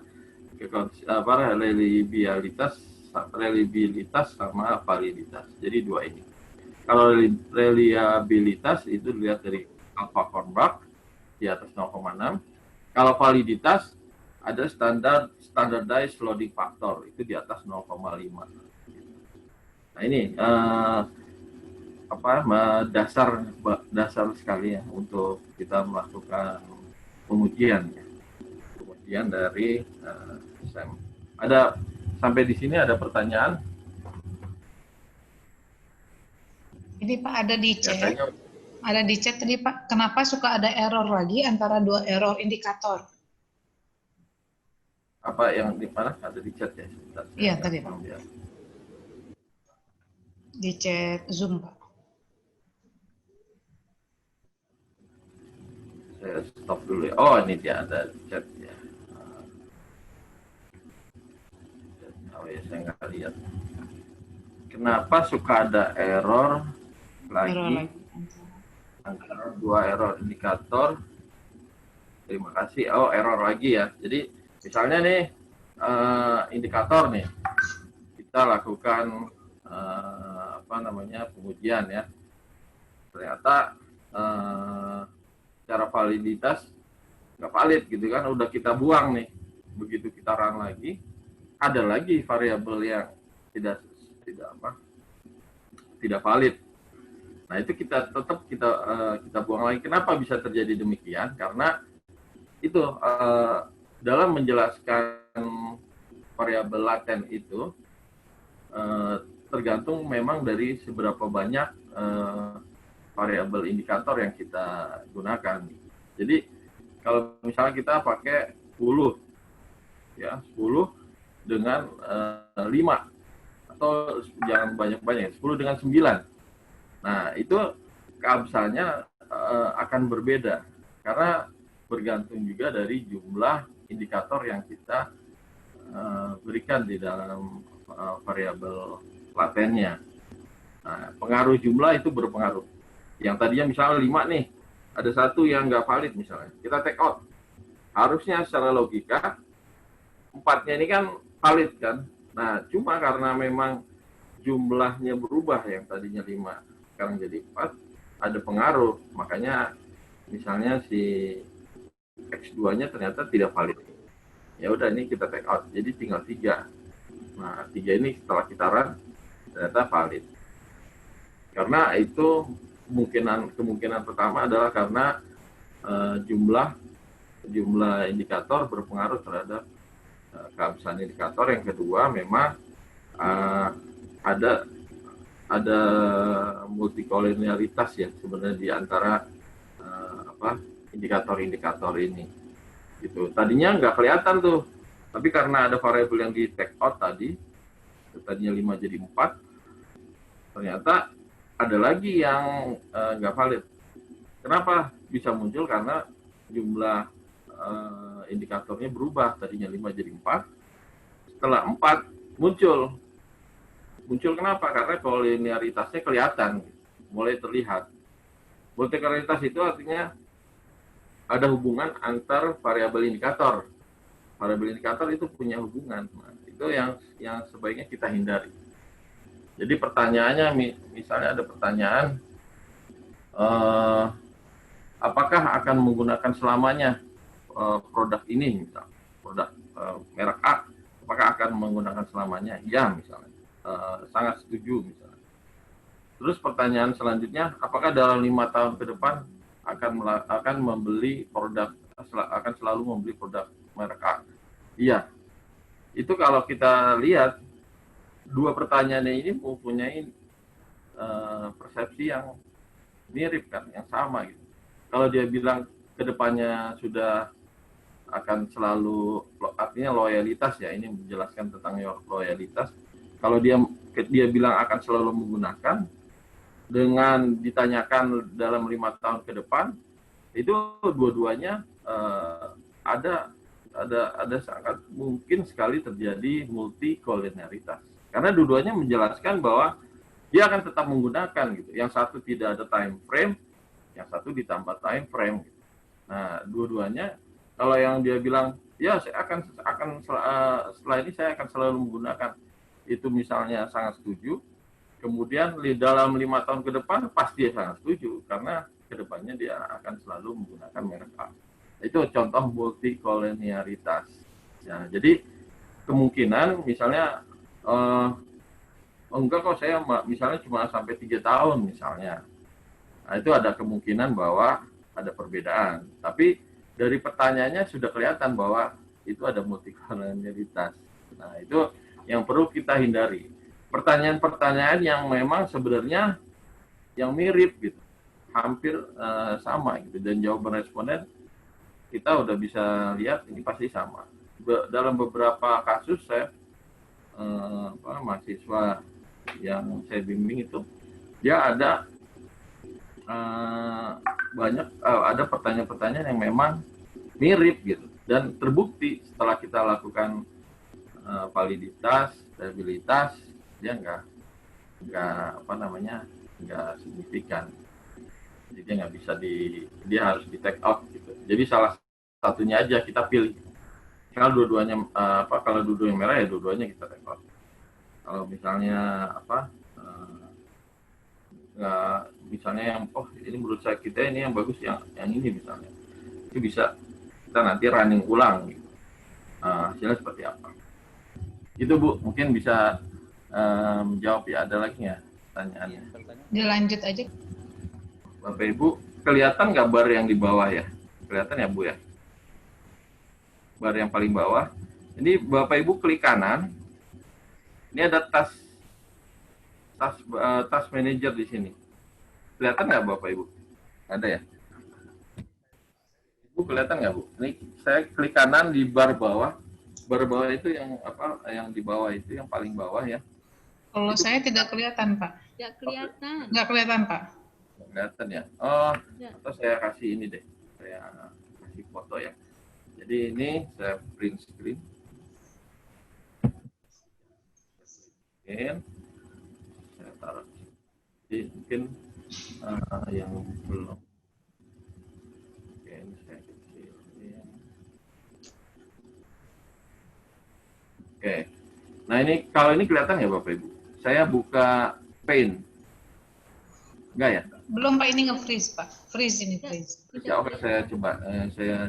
reliabilitas sama validitas. Jadi dua ini. Kalau reliabilitas itu dilihat dari alpha Kornbach di atas 0,6. Kalau validitas ada standardized loading factor itu di atas 0,5. Nah ini dasar sekali ya untuk kita melakukan pengujian dari SEM. Ada sampai di sini ada pertanyaan? Ini Pak ada di chat. Ada di chat tadi Pak, kenapa suka ada error lagi antara dua error indikator? Apa yang di mana? Ada di chat ya? Iya tadi Pak. Di chat Zoom Pak. Saya stop dulu ya. Oh ini dia ada chat ya. Oh ya saya nggak lihat. Kenapa suka ada error lagi antara dua error indikator? Terima kasih. Oh error lagi ya. Jadi misalnya nih indikator nih kita lakukan pengujian ya. Ternyata secara validitas nggak valid gitu kan, udah kita buang nih, begitu kita run lagi ada lagi variabel yang tidak valid. Nah itu kita tetap kita buang lagi. Kenapa bisa terjadi demikian? Karena itu dalam menjelaskan variabel laten itu tergantung memang dari seberapa banyak variabel indikator yang kita gunakan. Jadi kalau misalnya kita pakai 10 ya, 10 dengan 5 atau jangan banyak-banyak, 10 dengan 9. Nah, itu keabsahannya akan berbeda karena bergantung juga dari jumlah indikator yang kita berikan di dalam variabel latennya. Nah, pengaruh jumlah itu berpengaruh. Yang tadinya misalnya 5 nih, ada satu yang nggak valid misalnya, kita take out. Harusnya secara logika 4-nya ini kan valid kan. Nah, cuma karena memang jumlahnya berubah, yang tadinya 5 sekarang jadi 4, ada pengaruh. Makanya misalnya si X2-nya ternyata tidak valid. Ya udah ini kita take out, jadi tinggal 3. Nah, 3 ini setelah kita run ternyata valid. Karena itu kemungkinan pertama adalah karena jumlah indikator berpengaruh terhadap keabsahan indikator. Yang kedua memang ada multikolonialitas ya sebenarnya di antara indikator-indikator ini. Gitu. Tadinya nggak kelihatan tuh, tapi karena ada variabel yang di take out tadinya 5 jadi 4, ternyata ada lagi yang nggak valid. Kenapa bisa muncul? Karena jumlah indikatornya berubah, tadinya 5 jadi 4, setelah 4 muncul kenapa? Karena koliniaritasnya kelihatan, mulai terlihat. Multikolinialitas itu artinya ada hubungan antar variabel indikator. Variabel indikator itu punya hubungan. Nah, itu yang sebaiknya kita hindari. Jadi pertanyaannya, misalnya ada pertanyaan, apakah akan menggunakan selamanya produk ini, misal produk merek A, apakah akan menggunakan selamanya? Ya, misalnya, sangat setuju misalnya. Terus pertanyaan selanjutnya, apakah dalam 5 tahun ke depan akan selalu membeli produk merek A? Iya. Itu kalau kita lihat dua pertanyaan ini mempunyai persepsi yang mirip kan, yang sama gitu. Kalau dia bilang kedepannya sudah akan selalu, artinya loyalitas ya, ini menjelaskan tentang loyalitas. Kalau dia bilang akan selalu menggunakan, dengan ditanyakan dalam 5 tahun ke depan, itu dua-duanya ada sangat mungkin sekali terjadi multikolonialitas. Karena dua-duanya menjelaskan bahwa dia akan tetap menggunakan gitu. Yang satu tidak ada time frame, yang satu ditambah time frame. Gitu. Nah, dua-duanya kalau yang dia bilang ya saya akan setelah ini saya akan selalu menggunakan, itu misalnya sangat setuju. Kemudian dalam 5 tahun ke depan pasti dia sangat setuju karena kedepannya dia akan selalu menggunakan merek A. Itu contoh multikolonialitas. Ya, jadi kemungkinan misalnya enggak kok saya misalnya cuma sampai 3 tahun misalnya. Nah, itu ada kemungkinan bahwa ada perbedaan. Tapi dari pertanyaannya sudah kelihatan bahwa itu ada multikolonialitas. Nah, itu yang perlu kita hindari. Pertanyaan-pertanyaan yang memang sebenarnya yang mirip gitu, hampir sama gitu, dan jawaban responden kita udah bisa lihat ini pasti sama. Dalam beberapa kasus saya mahasiswa yang saya bimbing itu dia ada banyak ada pertanyaan-pertanyaan yang memang mirip gitu, dan terbukti setelah kita lakukan validitas, stabilitas, dia nggak signifikan. Jadi dia nggak bisa dia harus di take out gitu. Jadi salah satunya aja kita pilih. Kalau dua-duanya kalau dua-duanya merah ya dua-duanya kita take out. Kalau misalnya misalnya yang ini menurut saya kita ini yang bagus, yang ini misalnya, itu bisa kita nanti running ulang gitu. Hasilnya seperti apa? Itu Bu, mungkin bisa menjawab ya. Ada lagi ya pertanyaannya? Dilanjut aja. Bapak Ibu, kelihatan nggak bar yang di bawah ya? Kelihatan ya Bu ya? Bar yang paling bawah. Ini Bapak Ibu klik kanan. Ini ada task manager di sini. Kelihatan nggak Bapak Ibu? Ada ya? Ibu kelihatan nggak Bu? Ini saya klik kanan di bar bawah. Bar bawah itu yang yang di bawah itu yang paling bawah ya. Kalau saya tidak kelihatan, Pak. Nggak kelihatan. Nggak kelihatan, Pak. Nggak kelihatan ya. Atau saya kasih ini deh. Saya kasih foto ya. Jadi ini saya print screen. Saya taruh. Jadi mungkin yang belum. Oke, ini saya kecilin. Oke. Nah ini kalau ini kelihatan ya Bapak Ibu. Saya buka Paint. Enggak ya? Belum Pak, ini nge-freeze Pak. Freeze ini, freeze. Ya, oke, saya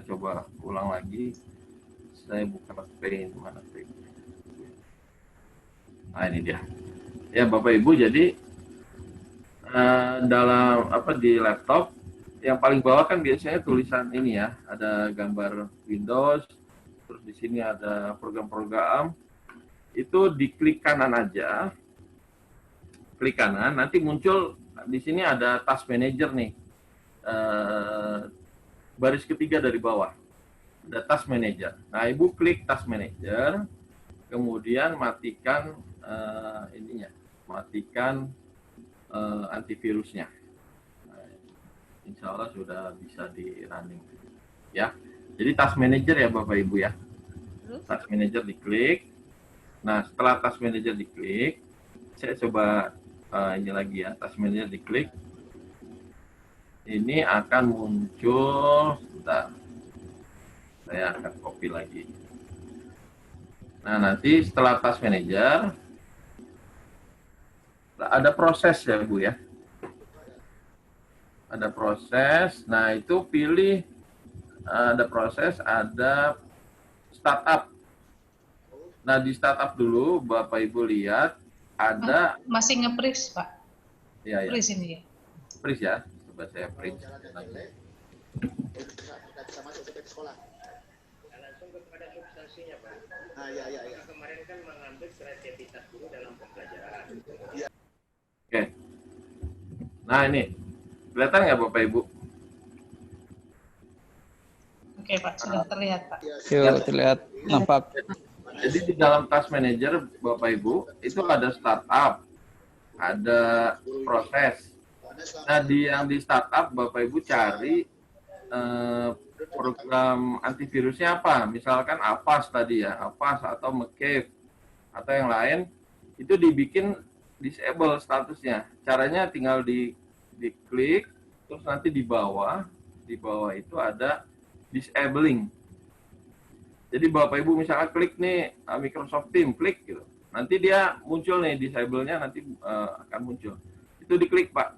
coba ulang lagi. Saya buka Paint, mana Paint? Nah ini dia. Ya Bapak Ibu, jadi dalam di laptop yang paling bawah kan biasanya tulisan ini ya, ada gambar Windows, terus di sini ada program-program. Itu diklik kanan aja. Klik kanan, nanti muncul di sini ada Task Manager nih, baris ketiga dari bawah ada Task Manager. Nah Ibu klik Task Manager, kemudian matikan matikan antivirusnya. Nah, insya Allah sudah bisa di running ya. Jadi Task Manager ya Bapak Ibu ya. Task Manager diklik. Nah setelah Task Manager diklik, saya coba ini lagi ya, Task Manager diklik, ini akan muncul, sebentar, saya akan copy lagi. Nah nanti setelah Task Manager ada proses ya Bu ya, ada proses. Nah itu pilih, ada proses, ada startup. Nah di startup dulu Bapak Ibu lihat ada masih nge-freeze Pak. Ya, freeze ini ya. Freeze ya, coba saya print lagi. Bisa masuk ke sekolah. Langsung kepada substansinya Pak. Nah, ya. Kemarin kan mengambil kreativitas dulu dalam pembelajaran. Ya. Oke. Nah ini kelihatan nggak Bapak Ibu? Oke Pak, sudah terlihat Pak. Yuk, terlihat nampak. Jadi di dalam Task Manager, Bapak Ibu, itu ada startup, ada proses. Nah, yang di startup, Bapak Ibu cari program antivirusnya apa? Misalkan Avast tadi ya, Avast atau McCabe atau yang lain, itu dibikin disable statusnya. Caranya tinggal diklik, terus nanti di bawah itu ada disabling. Jadi Bapak Ibu misalnya klik nih Microsoft Teams, klik gitu. Nanti dia muncul nih, disable-nya nanti akan muncul. Itu diklik Pak,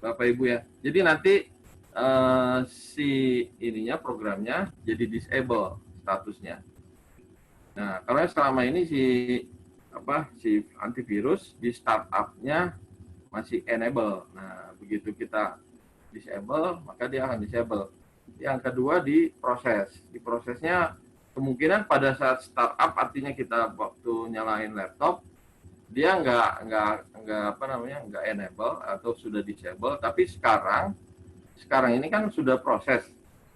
Bapak Ibu ya. Jadi nanti si ininya programnya jadi disable statusnya. Nah, karena selama ini si antivirus di startup-nya masih enable. Nah, begitu kita disable, maka dia akan disable. Yang kedua di proses. Di prosesnya kemungkinan pada saat startup, artinya kita waktu nyalain laptop, dia nggak enable atau sudah disable. Tapi sekarang ini kan sudah proses.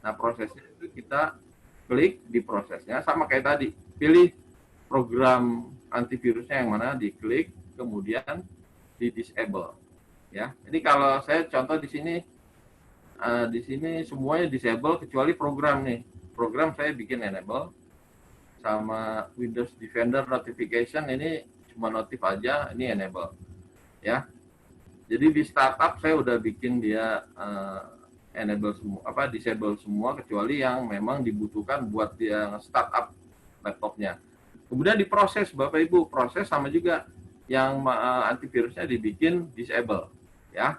Nah, prosesnya itu kita klik di prosesnya, sama kayak tadi, pilih program antivirusnya yang mana, diklik, kemudian di disable. Ya, jadi kalau saya contoh di sini semuanya disable kecuali program nih. Program saya bikin enable, sama Windows Defender Notification ini cuma notif aja, ini enable. Ya, jadi di startup saya udah bikin dia enable semua, disable semua kecuali yang memang dibutuhkan buat dia startup laptopnya. Kemudian diproses Bapak Ibu, proses sama juga yang antivirusnya dibikin disable, ya.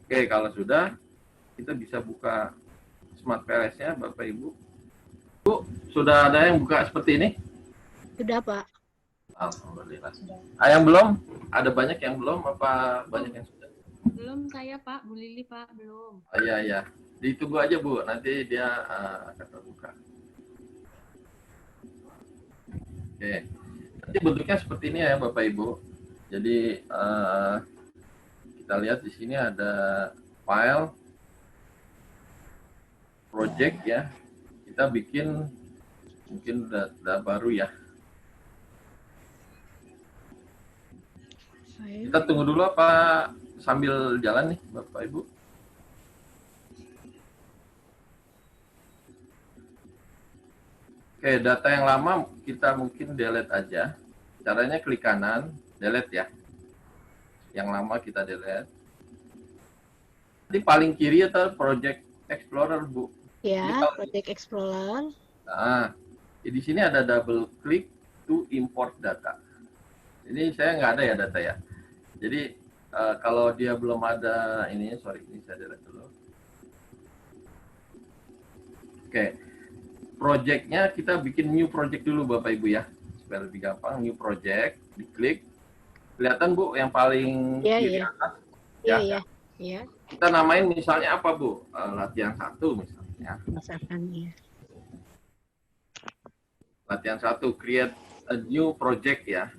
Oke, kalau sudah kita bisa buka Smart PLS-nya Bapak Ibu. Bu, sudah ada yang buka seperti ini? Sudah, Pak. Alhamdulillah. Yang belum? Ada banyak yang belum apa banyak yang sudah? Belum saya, Pak. Bu Lili, Pak. Belum. Oh, iya. Ditunggu aja, Bu. Nanti dia akan terbuka. Oke. Nanti bentuknya seperti ini ya, Bapak Ibu. Jadi, kita lihat di sini ada file, project ya. Kita bikin, mungkin udah baru ya. Kita tunggu dulu apa sambil jalan nih Bapak Ibu? Oke, data yang lama kita mungkin delete aja. Caranya klik kanan, delete ya. Yang lama kita delete. Di paling kiri itu Project Explorer, Bu. Ya, Project Explorer. Nah, di sini ada double click to import data. Ini saya nggak ada ya data ya. Jadi kalau dia belum ada ini saya delete dulu. Oke, projectnya kita bikin new project dulu Bapak Ibu ya, supaya lebih gampang. New project, diklik. Kelihatan Bu yang paling kiri atas? Iya. Kita namain misalnya apa Bu? Latihan 1 misalnya. Misalkan ya. Latihan 1, create a new project ya.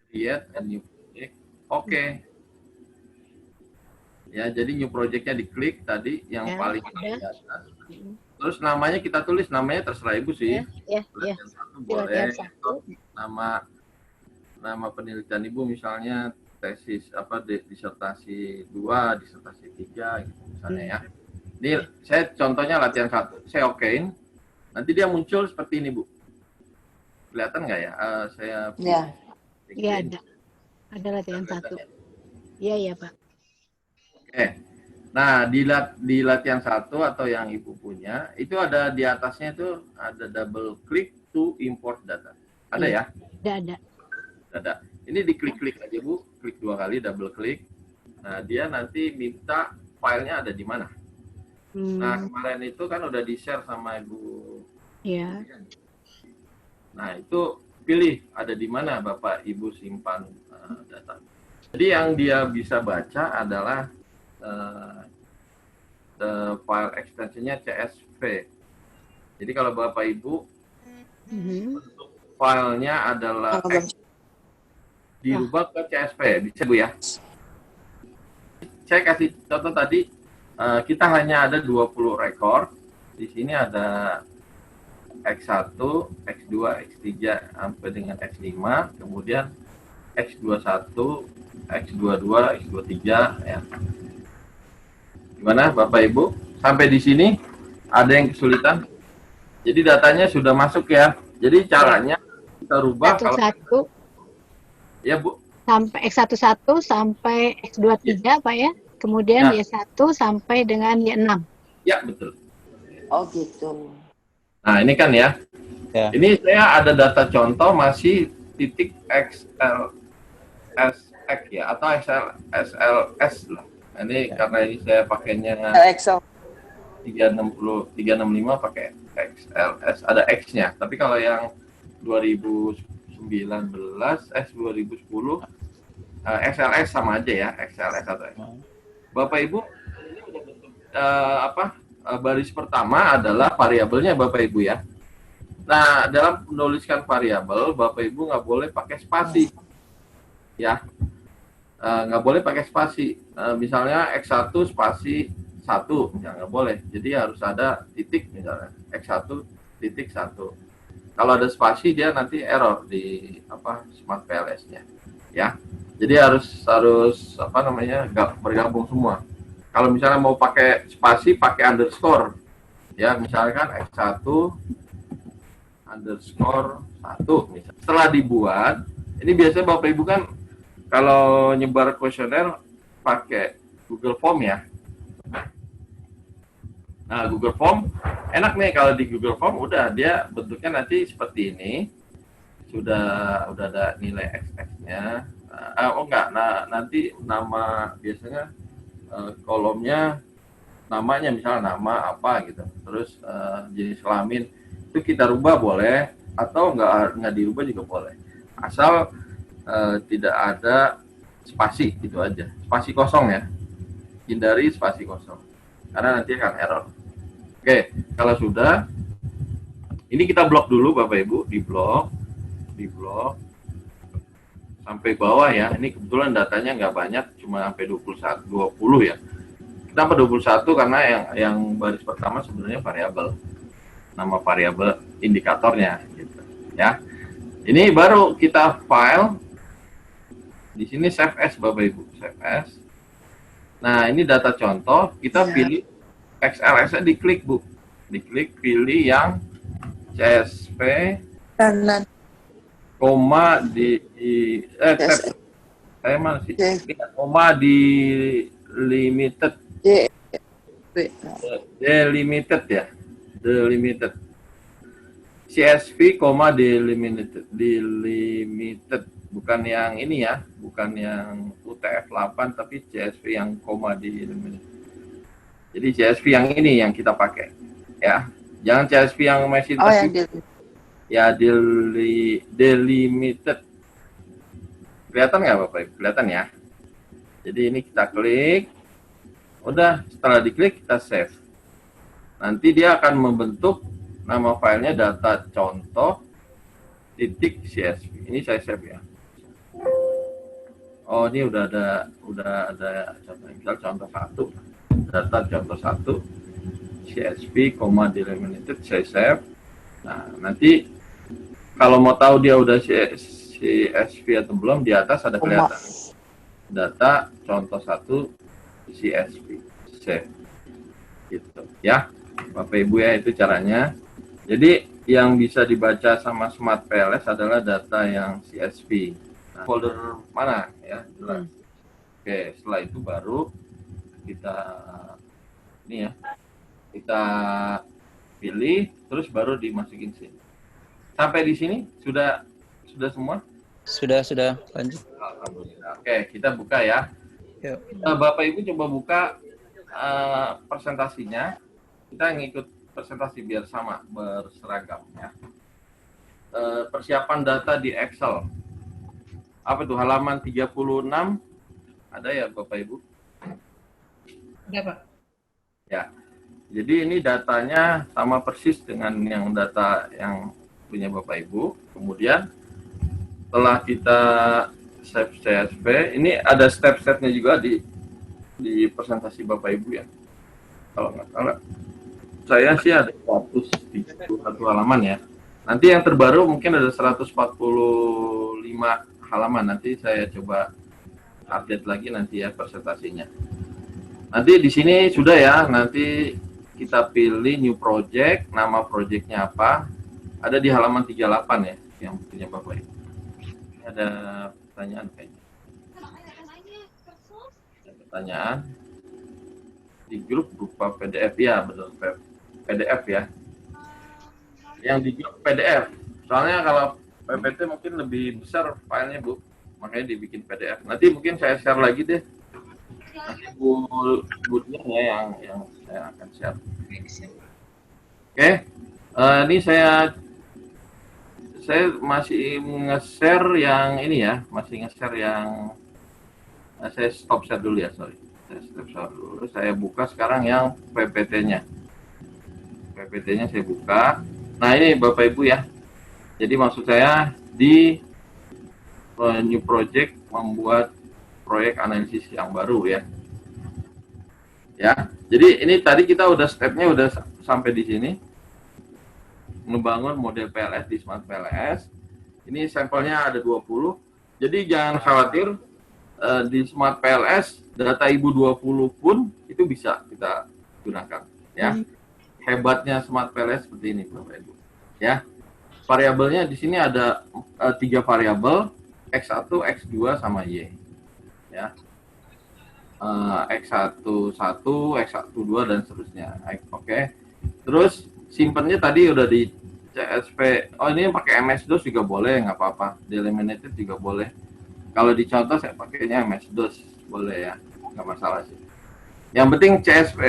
Create a new project. Oke. Ya, jadi new project-nya diklik tadi yang paling atas. Terus namanya kita tulis, namanya terserah Ibu sih. Ya. Latihan 1 boleh. Nama penelitian Ibu misalnya tesis disertasi 2, disertasi 3 gitu misalnya ya. Ini saya contohnya latihan 1. Saya okein. Nanti dia muncul seperti ini, Bu. Kelihatan nggak ya? Iya, ada. Ada latihan 1. Iya, Pak. Oke. Nah, di latihan 1 atau yang Ibu punya, itu ada di atasnya itu ada double click to import data. Ada ya? Ada. Ini diklik-klik aja, Bu. Klik 2 kali, double klik. Nah, dia nanti minta filenya ada di mana. Nah, kemarin itu kan udah di-share sama Ibu. Iya. Nah, itu pilih ada di mana Bapak Ibu simpan data. Jadi yang dia bisa baca adalah file extensionnya CSV. Jadi kalau Bapak Ibu bentuk filenya adalah dirubah ke CSV, bisa Bu ya? Saya kasih contoh tadi kita hanya ada 20 rekor. Di sini ada X1, X2, X3 sampai dengan X5, kemudian X21, X22, X23 ya. Gimana Bapak Ibu? Sampai di sini ada yang kesulitan? Jadi datanya sudah masuk ya. Jadi caranya kita rubah kalau X11 ya Bu. sampai X11 sampai X23 Pak ya. Kemudian Ya. Y1 sampai dengan Y6. Ya, betul. Oh gitu. Nah, ini kan ya. Ya. Ini saya ada data contoh masih titik XLSX ya atau XLS lah. Ini karena ini saya pakainya Excel. 365 pakai XLS, ada X-nya. Tapi kalau yang 2010 XLS sama aja ya, XLS atau X. Bapak Ibu, baris pertama adalah variabelnya Bapak Ibu ya. Nah, dalam menuliskan variabel, Bapak Ibu nggak boleh pakai spasi, ya. Nggak boleh pakai spasi. Misalnya X1 spasi 1, misalnya nggak boleh. Jadi harus ada titik misalnya, X1 titik 1. Kalau ada spasi dia nanti error di Smart PLS-nya, ya. Jadi harus bergabung semua. Kalau misalnya mau pakai spasi, pakai underscore, ya misalkan X1 underscore 1 misalnya. Setelah dibuat, ini biasanya Bapak Ibu kan kalau nyebar kuesioner pakai Google Form ya. Nah, Google Form enak nih, kalau di Google Form udah dia bentuknya nanti seperti ini. Sudah ada nilai XX-nya. Nanti nama biasanya kolomnya namanya misalnya nama apa gitu. Terus jenis kelamin itu kita rubah boleh atau nggak dirubah juga boleh. Asal tidak ada spasi gitu aja. Spasi kosong ya. Hindari spasi kosong. Karena nanti akan error. Oke, kalau sudah ini kita blok dulu Bapak Ibu, di blok sampai bawah ya. Ini kebetulan datanya nggak banyak, cuma sampai 20 ya. Kenapa 21? Karena yang baris pertama sebenarnya variabel. Nama variabel indikatornya gitu ya. Ini baru kita file. Di sini save as Bapak Ibu, save as. Nah, ini data contoh, kita pilih XLS-nya, diklik Bu. Diklik pilih yang CSV koma saya mana sih? Koma di limited. Delimited ya. Delimited. CSV koma delimited. Bukan yang ini ya, bukan yang UTF-8 tapi CSV yang koma delimited. Jadi CSV yang ini yang kita pakai ya. Jangan CSV yang masih ya delimited. Kelihatan nggak Bapak Ibu? Kelihatan ya. Jadi ini kita klik. Udah, setelah diklik kita save. Nanti dia akan membentuk nama filenya data contoh titik CSV. Ini saya save ya. Oh, ini udah ada contoh. Misal contoh 1. Data contoh 1 CSV, delimited, saya save. Nah, nanti kalau mau tahu dia udah CSV atau belum, di atas ada kelihatan data contoh 1 CSV, save gitu ya Bapak Ibu ya. Itu caranya. Jadi yang bisa dibaca sama Smart PLS adalah data yang CSV. Nah, folder mana ya, jelas. Oke, setelah itu baru kita ini ya, kita pilih, terus baru dimasukin sini. Sampai di sini sudah semua? Sudah lanjut. Alhamdulillah. Oke, kita buka ya. Yuk. Bapak Ibu coba buka presentasinya. Kita ngikut presentasi biar sama, berseragam ya. Persiapan data di Excel. Apa itu halaman 36? Ada ya Bapak Ibu? Ada Pak. Ya. Jadi ini datanya sama persis dengan yang data yang punya Bapak Ibu. Kemudian setelah kita save CSV, ini ada step-stepnya juga di presentasi Bapak Ibu ya. Kalau nggak salah, saya sih ada 131 halaman ya. Nanti yang terbaru mungkin ada 145 halaman. Nanti saya coba update lagi nanti ya presentasinya. Nanti di sini sudah ya, nanti kita pilih new project, nama projectnya apa. Ada di halaman 38 ya, yang punya Bapak Ibu. Ada pertanyaan kayaknya. Ada pertanyaan di grup berupa PDF ya, betul PDF ya. Yang di grup PDF. Soalnya kalau PPT mungkin lebih besar filenya Bu, makanya dibikin PDF. Nanti mungkin saya share lagi deh. Nanti Bu Dian ya yang saya akan share. Oke, ini saya masih nge-share yang ini ya, masih nge-share yang saya stop share dulu ya, sorry. Saya stop share dulu. Saya buka sekarang yang PPT-nya. PPT-nya saya buka. Nah, ini Bapak Ibu ya. Jadi maksud saya di new project membuat proyek analisis yang baru ya. Ya. Jadi ini tadi kita udah stepnya udah sampai di sini. Membangun model PLS di Smart PLS. Ini sampelnya ada 20. Jadi jangan khawatir di Smart PLS data Ibu 20 pun itu bisa kita gunakan ya. Hebatnya Smart PLS seperti ini Bapak Ibu. Ya. Variabelnya di sini ada 3 variabel, X1, X2 sama Y. Ya. X11, X12 dan seterusnya. Oke. Terus simpennya tadi udah di CSV. Oh, ini pakai MS-DOS juga boleh, nggak apa-apa. Delimited juga boleh. Kalau dicontoh saya pakainya MS-DOS, boleh ya, nggak masalah sih. Yang penting CSV,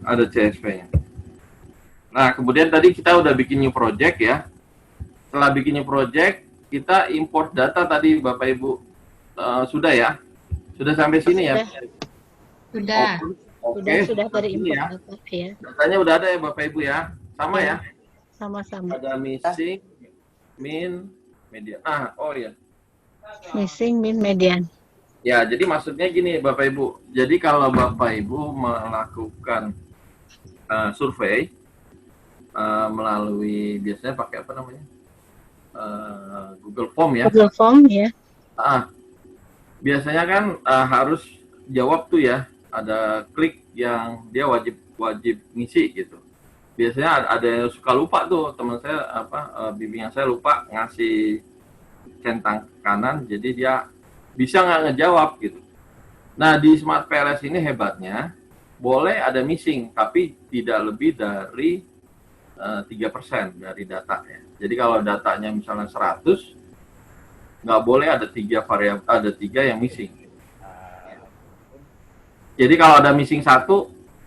ada CSV-nya. Nah, kemudian tadi kita udah bikin new project ya. Setelah bikin new project, kita import data tadi Bapak Ibu. Sudah ya? Sudah sampai sini ya? Sudah. Oke. Sudah dari import ya. data ya. Datanya udah ada ya Bapak Ibu ya? Sama ya? Sama-sama. Ada missing, min, median. Oh ya. Missing, min, median. Ya, jadi maksudnya gini Bapak Ibu. Jadi kalau Bapak Ibu melakukan survei melalui biasanya pakai apa namanya? Google Form ya. Google Form ya. Biasanya kan harus jawab tuh ya. Ada klik yang dia wajib ngisi gitu. Biasanya ada yang suka lupa tuh, teman saya bimbingan saya lupa ngasih centang kanan, jadi dia bisa nggak ngejawab gitu. Nah di Smart PLS ini hebatnya boleh ada missing, tapi tidak lebih dari 3% dari data ya. Jadi kalau datanya misalnya 100, nggak boleh ada 3 variabel, ada 3 yang missing. Jadi kalau ada missing 1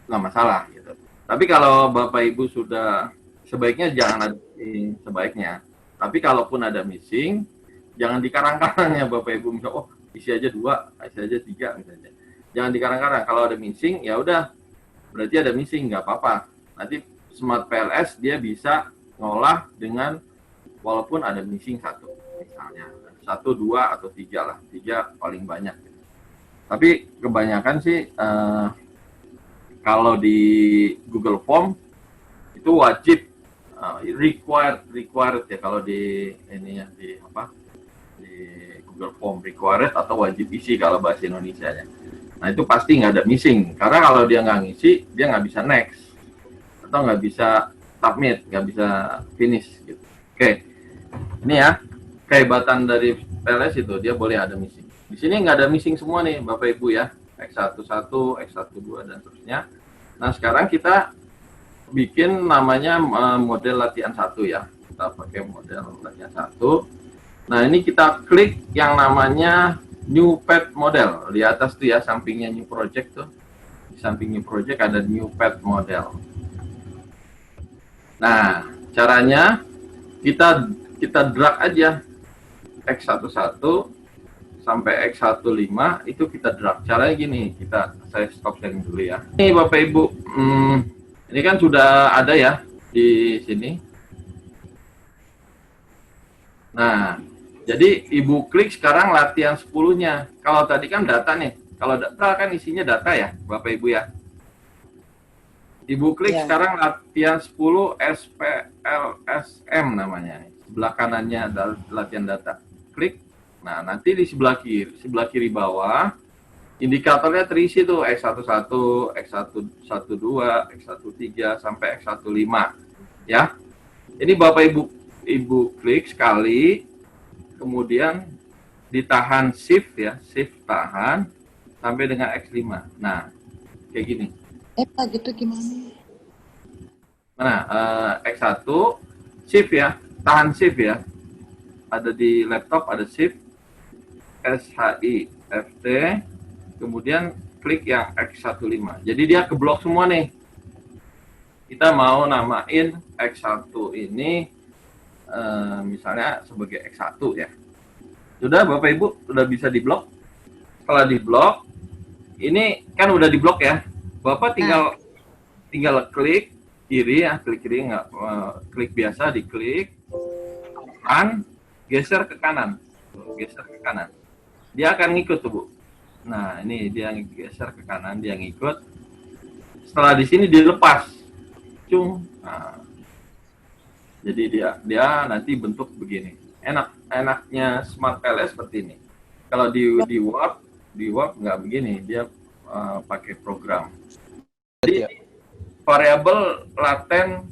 nggak masalah gitu. Tapi kalau Bapak Ibu sudah, sebaiknya jangan ada missing, sebaiknya. Tapi kalaupun ada missing, jangan dikarang-karang ya Bapak Ibu. Misalnya, isi aja 2, isi aja 3 misalnya. Jangan dikarang-karang. Kalau ada missing, ya udah, berarti ada missing, nggak apa-apa. Nanti Smart PLS dia bisa ngolah dengan walaupun ada missing 1, misalnya 1, 2 atau 3 lah. 3 paling banyak. Tapi kebanyakan sih kalau di Google Form itu wajib required ya, kalau di ini ya di Google Form required atau wajib isi kalau bahasa Indonesianya. Nah itu pasti nggak ada missing, karena kalau dia nggak ngisi dia nggak bisa next atau nggak bisa submit, nggak bisa finish gitu. Oke, ini ya kehebatan dari PLS itu, dia boleh ada missing. Di sini nggak ada missing semua nih Bapak Ibu ya, X11, X12 dan seterusnya. Nah sekarang kita bikin namanya model latihan 1 ya. Kita pakai model latihan 1. Nah ini kita klik yang namanya new pad model. Di atas tuh ya, sampingnya new project tuh. Di samping new project ada new pad model. Nah caranya kita drag aja X11 sampai X15 itu kita drag. Caranya gini, saya stop sharing dulu ya. Ini Bapak Ibu, ini kan sudah ada ya di sini. Nah, jadi Ibu klik sekarang latihan 10-nya. Kalau tadi kan data nih, kalau data kan isinya data ya, Bapak Ibu ya. Ibu klik Ya. sekarang latihan 10 SPLSM namanya. Sebelah kanannya adalah latihan data. Klik. Nah, nanti di sebelah kiri bawah indikatornya terisi tuh X11, X112, X13 sampai X15 ya. Ini Bapak Ibu klik sekali, kemudian ditahan shift ya, shift tahan sampai dengan X5. Nah, kayak gini. Pak, gitu gimana? Nah, X1 shift ya, tahan shift ya. Ada di laptop ada shift SHIFT, kemudian klik yang X15. Jadi dia keblok semua nih. Kita mau namain X1 ini misalnya sebagai X1 ya. Sudah Bapak Ibu sudah bisa diblok. Setelah diblok, ini kan udah diblok ya. Bapak tinggal klik kiri ya, klik kiri nggak klik biasa diklik, geser ke kanan, geser ke kanan. Dia akan ngikut tuh Bu. Nah ini dia geser ke kanan, dia ngikut. Setelah di sini dilepas, cung. Nah, jadi dia nanti bentuk begini. Enaknya Smart PLS seperti ini. Kalau di Word nggak begini, dia pakai program. Jadi variabel laten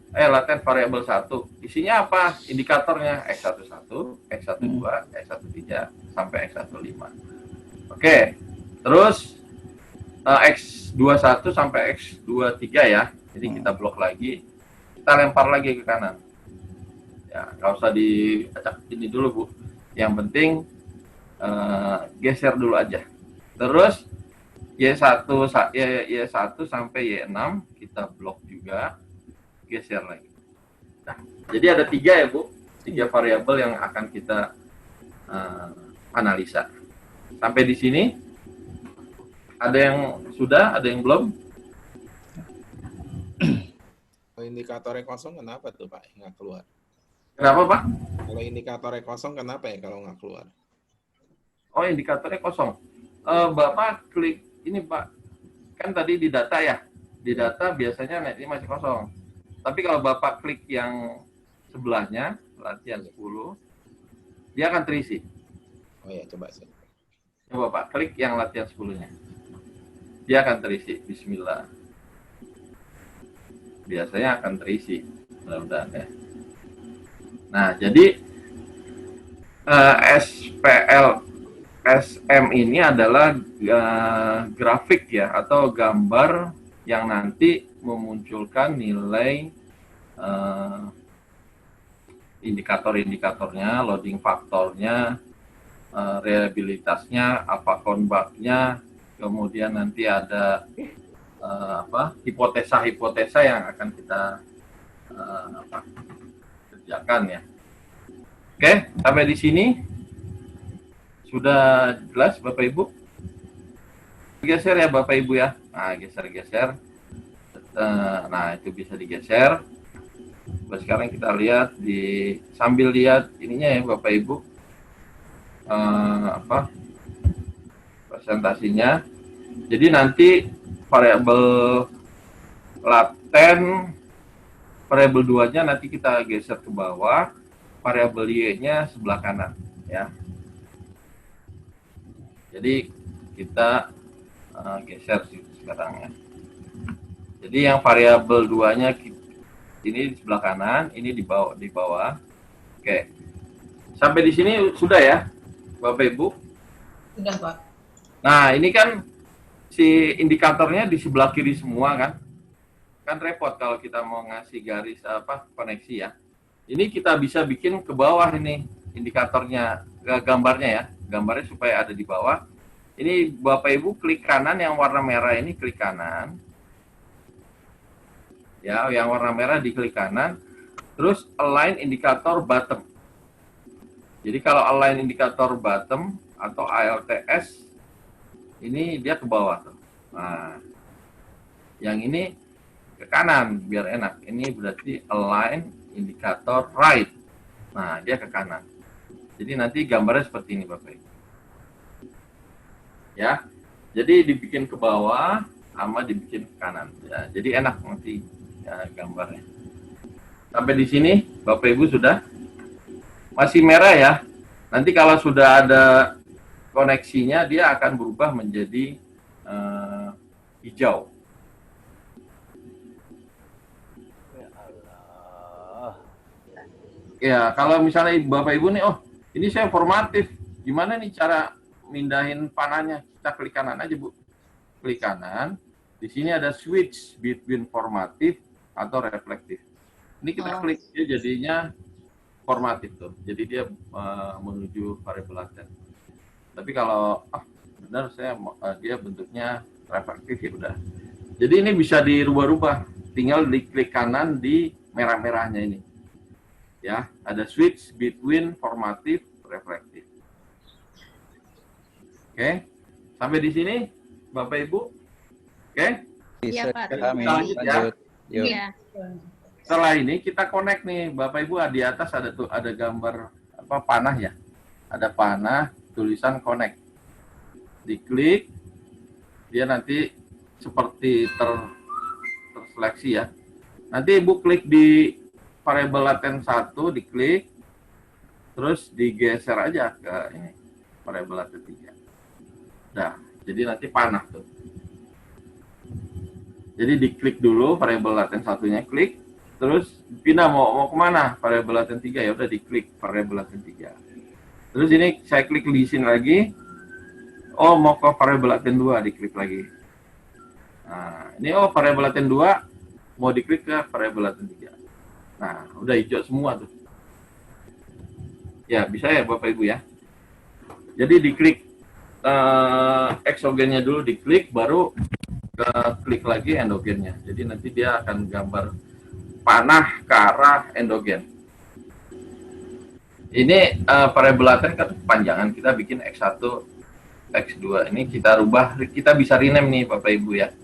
variabel 1. Isinya apa? Indikatornya X11, X12, X13 sampai X15. Oke. Terus X21 sampai X23 ya. Jadi kita blok lagi. Kita lempar lagi ke kanan. Ya, nggak usah diacak ini dulu Bu. Yang penting geser dulu aja. Terus Y1 sampai Y6 kita blok juga, geser lagi. Nah, jadi ada 3 ya Bu, 3 variabel yang akan kita analisa. Sampai di sini ada yang sudah, ada yang belum? Indikatornya kosong kenapa tuh Pak nggak keluar? Kenapa Pak? Kalau indikatornya kosong kenapa ya kalau nggak keluar? Oh indikatornya kosong. Bapak klik ini Pak, kan tadi di data ya, di data biasanya net ini masih kosong. Tapi kalau Bapak klik yang sebelahnya, latihan 10, dia akan terisi. Oh ya, coba sih. Coba Pak, klik yang latihan 10-nya. Dia akan terisi, bismillah. Biasanya akan terisi, mudah-mudahan ya. Nah, jadi SPLSM ini adalah grafik ya atau gambar yang nanti memunculkan nilai indikator-indikatornya, loading faktornya, reliabilitasnya, apa konbaknya, kemudian nanti ada hipotesa-hipotesa yang akan kita kerjakan ya. Oke, sampai di sini sudah jelas Bapak Ibu? Geser ya Bapak Ibu ya. Nah, geser-geser. Nah, itu bisa digeser. Sekarang kita lihat sambil lihat ininya ya Bapak Ibu. Presentasinya. Jadi nanti variabel laten variabel 2-nya nanti kita geser ke bawah, variabel Y-nya sebelah kanan ya. Jadi kita geser sih sekarang ya. Jadi yang variabel 2-nya ini di sebelah kanan, ini di bawah. Oke. Sampai di sini sudah ya, Bapak Ibu? Sudah, Pak. Nah, ini kan si indikatornya di sebelah kiri semua kan? Kan repot kalau kita mau ngasih garis koneksi ya. Ini kita bisa bikin ke bawah ini indikatornya, gambarnya ya. Gambarnya supaya ada di bawah. Ini Bapak Ibu klik kanan yang warna merah ini, klik kanan. Ya, yang warna merah diklik kanan. Terus align indikator bottom. Jadi kalau align indikator bottom atau ALTS ini dia ke bawah tuh. Nah, yang ini ke kanan biar enak. Ini berarti align indikator right. Nah, dia ke kanan. Jadi nanti gambarnya seperti ini Bapak Ibu. Ya. Jadi dibikin ke bawah, sama dibikin ke kanan. Ya, jadi enak nanti ya, gambarnya. Sampai di sini Bapak Ibu sudah? Masih merah ya. Nanti kalau sudah ada koneksinya dia akan berubah menjadi hijau. Ya, kalau misalnya Bapak Ibu nih, oh ini saya formatif, gimana nih cara mindahin panahnya? Kita klik kanan aja Bu, klik kanan. Di sini ada switch between formatif atau reflektif. Ini kita klik dia jadinya formatif tuh, jadi dia menuju variabel laten. Tapi kalau benar saya dia bentuknya reflektif ya udah. Jadi ini bisa dirubah-rubah, tinggal diklik kanan di merah-merahnya ini. Ya, ada switch between formatif reflektif. Oke, sampai di sini Bapak Ibu. Oke? Iya, Pak. Kami Lanjut ya. lanjut. Yuk. Iya. Setelah ini kita connect nih, Bapak Ibu, di atas ada tuh ada gambar apa panah ya. Ada panah, tulisan connect. Diklik, dia nanti seperti terseleksi ya. Nanti Ibu klik di variabel laten 1, diklik, terus digeser aja ke ini variabel laten 3. Nah, jadi nanti panah tuh. Jadi diklik dulu variabel laten 1-nya, klik, terus pindah mau kemana variabel laten 3, ya udah diklik variabel laten 3. Terus ini saya klik di sini lagi, oh mau ke variabel laten 2, diklik lagi. Nah, ini variabel laten 2 mau diklik ke variabel laten 3. Nah, udah hijau semua tuh. Ya, bisa ya Bapak Ibu ya. Jadi diklik eksogennya dulu, diklik, baru klik lagi endogennya. Jadi nanti dia akan gambar panah ke arah endogen. Ini variabel laten kepanjangan, kita bikin X1, X2. Ini kita rubah, kita bisa rename nih Bapak Ibu ya.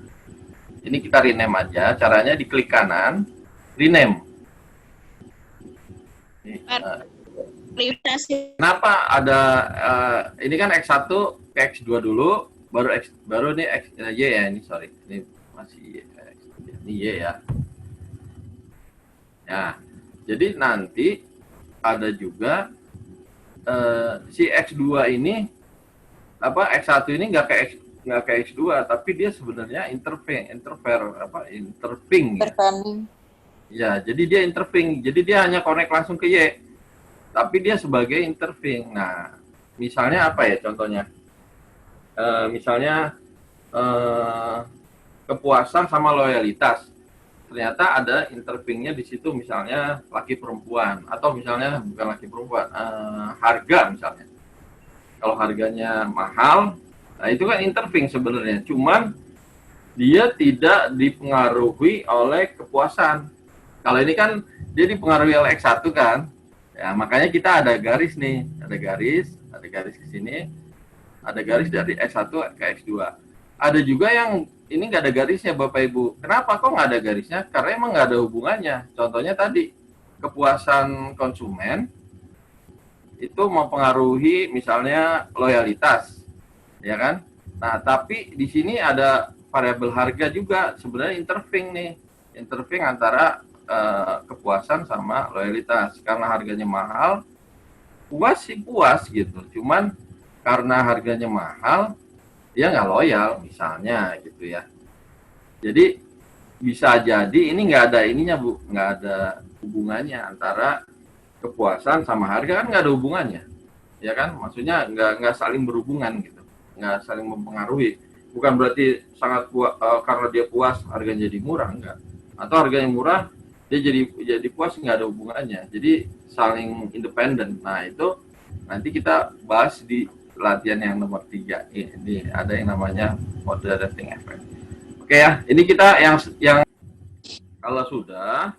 Ini kita rename aja, caranya diklik kanan, rename. Kenapa ada ini kan X1 ke X2 dulu, baru ini X Y ya, ini sorry, ini masih X, ini Y ya. Ya, jadi nanti ada juga si X2 ini apa X1 ini nggak ke X2, tapi dia sebenarnya interfering ya. Ya, jadi dia interfering. Jadi dia hanya connect langsung ke Y. Tapi dia sebagai interfering. Nah, misalnya apa ya contohnya? Misalnya kepuasan sama loyalitas. Ternyata ada interfering-nya di situ, misalnya laki perempuan, atau misalnya bukan laki perempuan, harga misalnya. Kalau harganya mahal, nah itu kan interfering sebenarnya. Cuman dia tidak dipengaruhi oleh kepuasan. Kalau ini kan dia dipengaruhi oleh X1 kan, ya makanya kita ada garis nih, ada garis ke sini, ada garis dari X1 ke X2. Ada juga yang ini nggak ada garisnya Bapak Ibu. Kenapa kok nggak ada garisnya? Karena emang nggak ada hubungannya. Contohnya tadi, kepuasan konsumen itu mempengaruhi misalnya loyalitas, ya kan? Nah, tapi di sini ada variabel harga juga, sebenarnya interfering antara kepuasan sama loyalitas. Karena harganya mahal, puas sih puas gitu. Cuman karena harganya mahal, dia nggak loyal misalnya gitu ya. Jadi bisa jadi ini nggak ada ininya Bu, nggak ada hubungannya antara kepuasan sama harga, kan nggak ada hubungannya, ya kan? Maksudnya nggak saling berhubungan gitu, nggak saling mempengaruhi. Bukan berarti sangat puas karena dia puas harganya jadi murah, enggak. Atau harganya murah dia jadi puas, nggak ada hubungannya. Jadi saling independen. Nah itu nanti kita bahas di latihan yang nomor 3. Ini ada yang namanya moderating effect. Oke ya, ini kita yang kalau sudah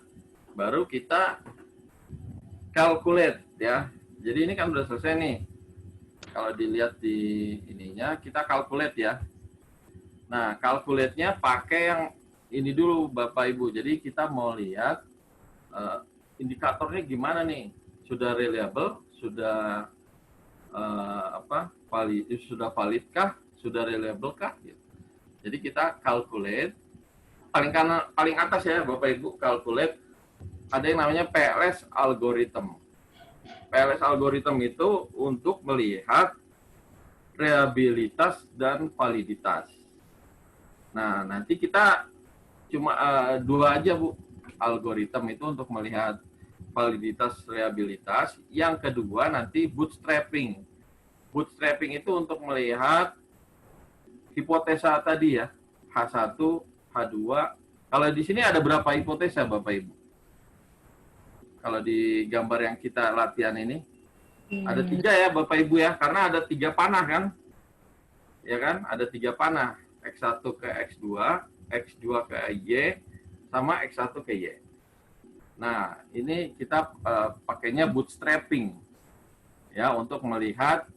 baru kita calculate ya. Jadi ini kan udah selesai nih. Kalau dilihat di ininya kita calculate ya. Nah, calculate-nya pakai yang ini dulu Bapak Ibu. Jadi kita mau lihat indikatornya gimana nih? Sudah reliable, sudah sudah validkah, sudah reliable kah? Gitu. Jadi kita calculate paling kanan, paling atas ya Bapak Ibu, calculate ada yang namanya PLS algorithm. PLS algorithm itu untuk melihat reliabilitas dan validitas. Nah, nanti kita cuma dua aja Bu, algorithm itu untuk melihat validitas, reliabilitas. Yang kedua nanti bootstrapping. Bootstrapping itu untuk melihat hipotesa tadi ya, H1, H2. Kalau di sini ada berapa hipotesa Bapak Ibu? Kalau di gambar yang kita latihan ini, ada 3 ya Bapak Ibu ya, karena ada 3 panah kan? Ya kan? Ada 3 panah, X1 ke X2, X2 ke Y, sama X1 ke Y. Nah, ini kita pakainya bootstrapping ya untuk melihat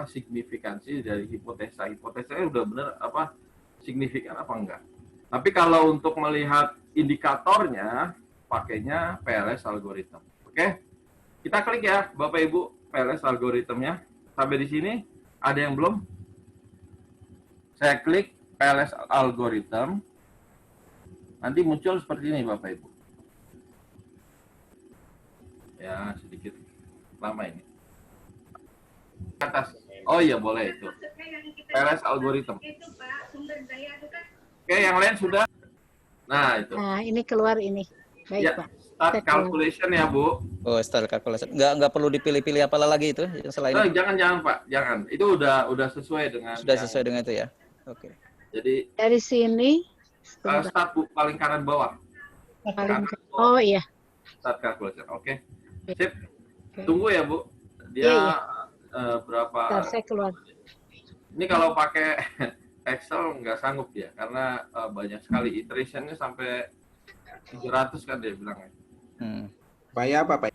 signifikansi dari hipotesa. Hipotesanya udah benar signifikan apa enggak. Tapi kalau untuk melihat indikatornya pakainya PLS algorithm. Oke? Kita klik ya Bapak Ibu PLS algorithmnya. Sampai di sini ada yang belum? Saya klik PLS algorithm. Nanti muncul seperti ini Bapak Ibu. Ya, sedikit lama ini. Atas. Oh iya boleh itu. PLS algorithm. Oke, yang lain sudah. Nah, itu. Nah, ini keluar ini. Baik, Ya, Pak. start calculation ya, Bu. Oh, start calculation. Nggak perlu dipilih-pilih apa lagi itu yang selain itu? Jangan Pak, jangan. Itu udah sesuai dengan Sudah sesuai dengan itu ya. Oke. Jadi Dari sini start Bu, paling kanan bawah. paling oh iya. Start calculation. Oke. Sip. Oke. Tunggu ya, Bu. Dia Iya, iya. berapa? Ntar saya keluar. Ini kalau pakai Excel nggak sanggup ya, karena banyak sekali iterationnya sampai 700 kan dia bilangnya. Supaya apa, Pak?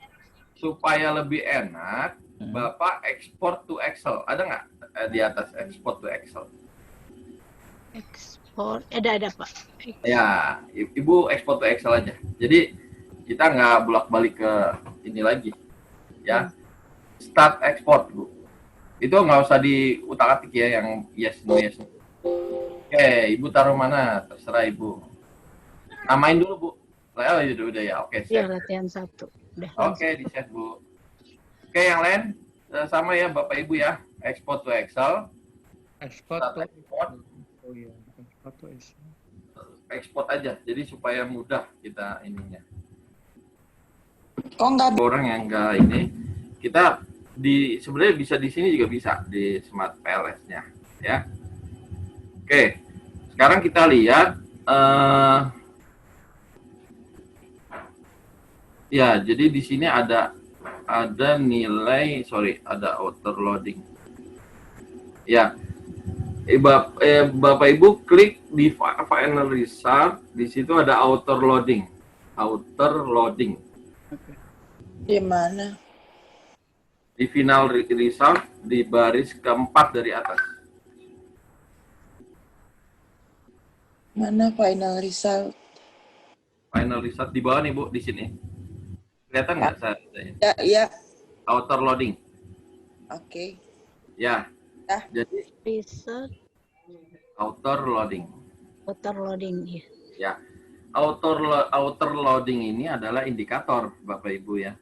Supaya lebih enak, Bapak export to Excel. Ada nggak di atas export to Excel? Ekspor. Ada Pak. Ya, Ibu export to Excel aja. Jadi kita nggak bolak-balik ke ini lagi, ya. Start export, Bu. Itu nggak usah diutak-atik ya, yang yes no yes. Oke, Ibu taruh mana? Terserah Ibu. Namain dulu, Bu. Oh, udah ya. Oke, Iya, save. latihan 1. Udah. Oke, di save, Bu. Oke, yang lain sama ya Bapak Ibu ya. Export to Excel. Ekspor Start tuh. export. Oh iya, ekspor tuh isi. Export aja. Jadi supaya mudah kita ininya. Kok nggak Orang yang enggak ini, kita sebenarnya bisa di sini juga bisa di Smart PLS-nya, ya. Oke, sekarang kita lihat, ya. Jadi di sini ada nilai, ada outer loading, ya. Bapak Ibu klik di final result, di situ ada outer loading, di mana? Di final result di baris keempat dari atas. Mana final result? Final result di bawah nih Bu, di sini. Kelihatan nggak saya? Ya, iya. Outer loading. Oke. Ya. Ya. Jadi Research outer loading. outer loading ya. Ya. Outer loading ini adalah indikator Bapak Ibu ya.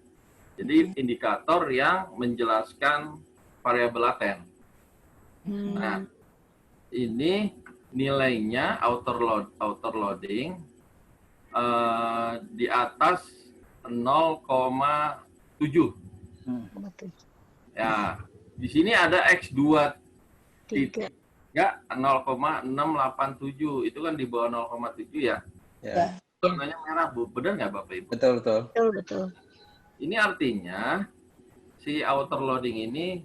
Jadi indikator yang menjelaskan variabel laten. Nah, ini nilainya outer loading di atas 0,7. Ya, di sini ada X2 3. 0,687. Itu kan di bawah 0,7 ya. Ya. Warnanya merah, Bu. Benar nggak Bapak Ibu? Betul. Betul. Ini artinya si outer loading ini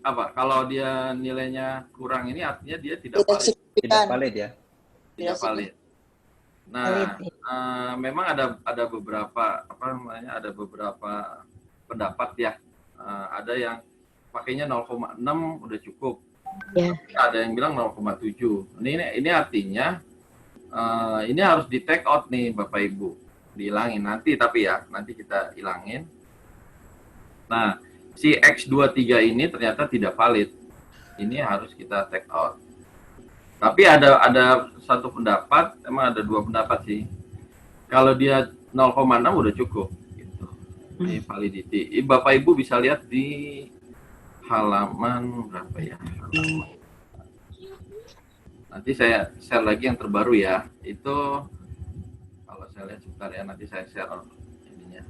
apa? Kalau dia nilainya kurang ini artinya dia tidak valid. Tidak valid ya. Tidak valid. Nah, memang ada beberapa ada beberapa pendapat ya. Ada yang pakainya 0,6 udah cukup. Ya. Ada yang bilang 0,7. Ini artinya ini harus di take out nih Bapak Ibu. Dihilangin nanti kita hilangin. Nah, si X23 ini ternyata tidak valid. Ini harus kita take out. Tapi ada satu pendapat, emang ada dua pendapat sih. Kalau dia 0,6 udah cukup gitu. Ini validity. Bapak Ibu bisa lihat di halaman berapa ya? Nanti saya share lagi yang terbaru ya. Itu kalau saya lihat sebentar ya, nanti saya share ininya.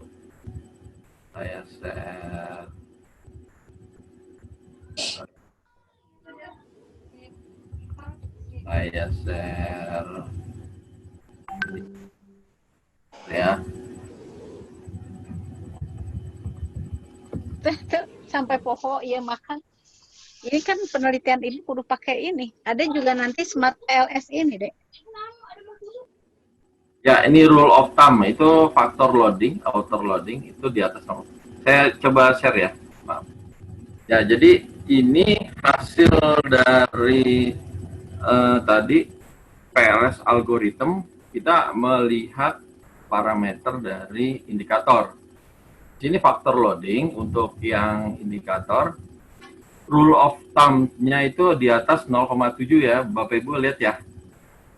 Saya share ya. Sampai pohon ya makan. Ini kan penelitian ini kudu pakai ini. Ada juga nanti smart PLS ini, Dek. Ya, ini rule of thumb itu faktor loading, outer loading itu di atas 0. Saya coba share ya, Pak. Ya, jadi ini hasil dari tadi PLS algorithm, kita melihat parameter dari indikator. Ini faktor loading untuk yang indikator. Rule of thumb-nya itu di atas 0,7 ya, Bapak Ibu lihat ya.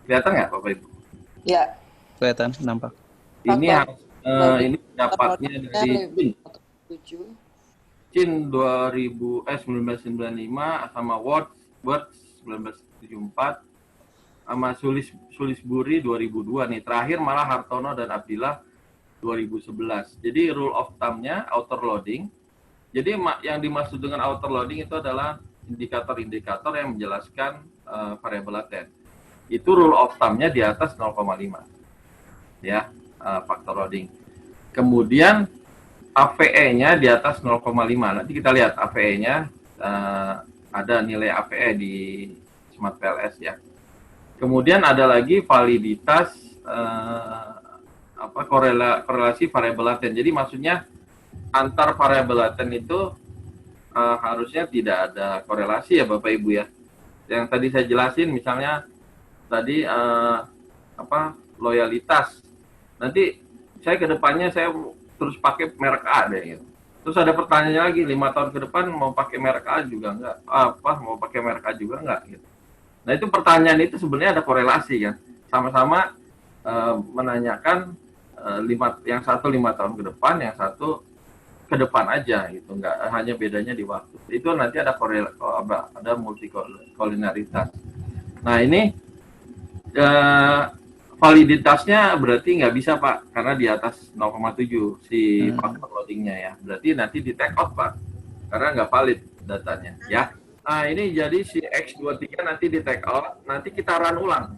Kelihatan nggak Bapak Ibu? Ya. Kelihatan, nampak. Ini ini dapatnya dari Chin 1995 sama Words 1974 sama Sulisbury 2002 nih. Terakhir malah Hartono dan Abdillah 2011. Jadi rule of thumb-nya outer loading. Jadi yang dimaksud dengan outer loading itu adalah indikator-indikator yang menjelaskan variabel laten. Itu rule of thumb-nya di atas 0,5. Ya, faktor loading. Kemudian AVE-nya di atas 0,5. Nanti kita lihat AVE-nya ada nilai AVE di Smart PLS ya. Kemudian ada lagi validitas korelasi variabel laten. Jadi maksudnya antar variabel laten itu harusnya tidak ada korelasi ya Bapak Ibu ya. Yang tadi saya jelasin misalnya tadi loyalitas. Nanti saya ke depannya saya terus pakai merek A deh gitu. Terus ada pertanyaannya lagi 5 tahun ke depan mau pakai merek A juga enggak? Mau pakai merek A juga enggak gitu. Nah, itu pertanyaan itu sebenarnya ada korelasi kan. Sama-sama menanyakan yang satu 5 tahun ke depan, yang satu ke depan aja gitu, nggak hanya bedanya di waktu. Itu nanti ada multikolinialitas. Nah ini validitasnya berarti nggak bisa Pak, karena di atas 0,7 si faktor loadingnya ya. Berarti nanti di take out Pak, karena nggak valid datanya ya. Nah ini jadi si X23 nanti di take out, nanti kita run ulang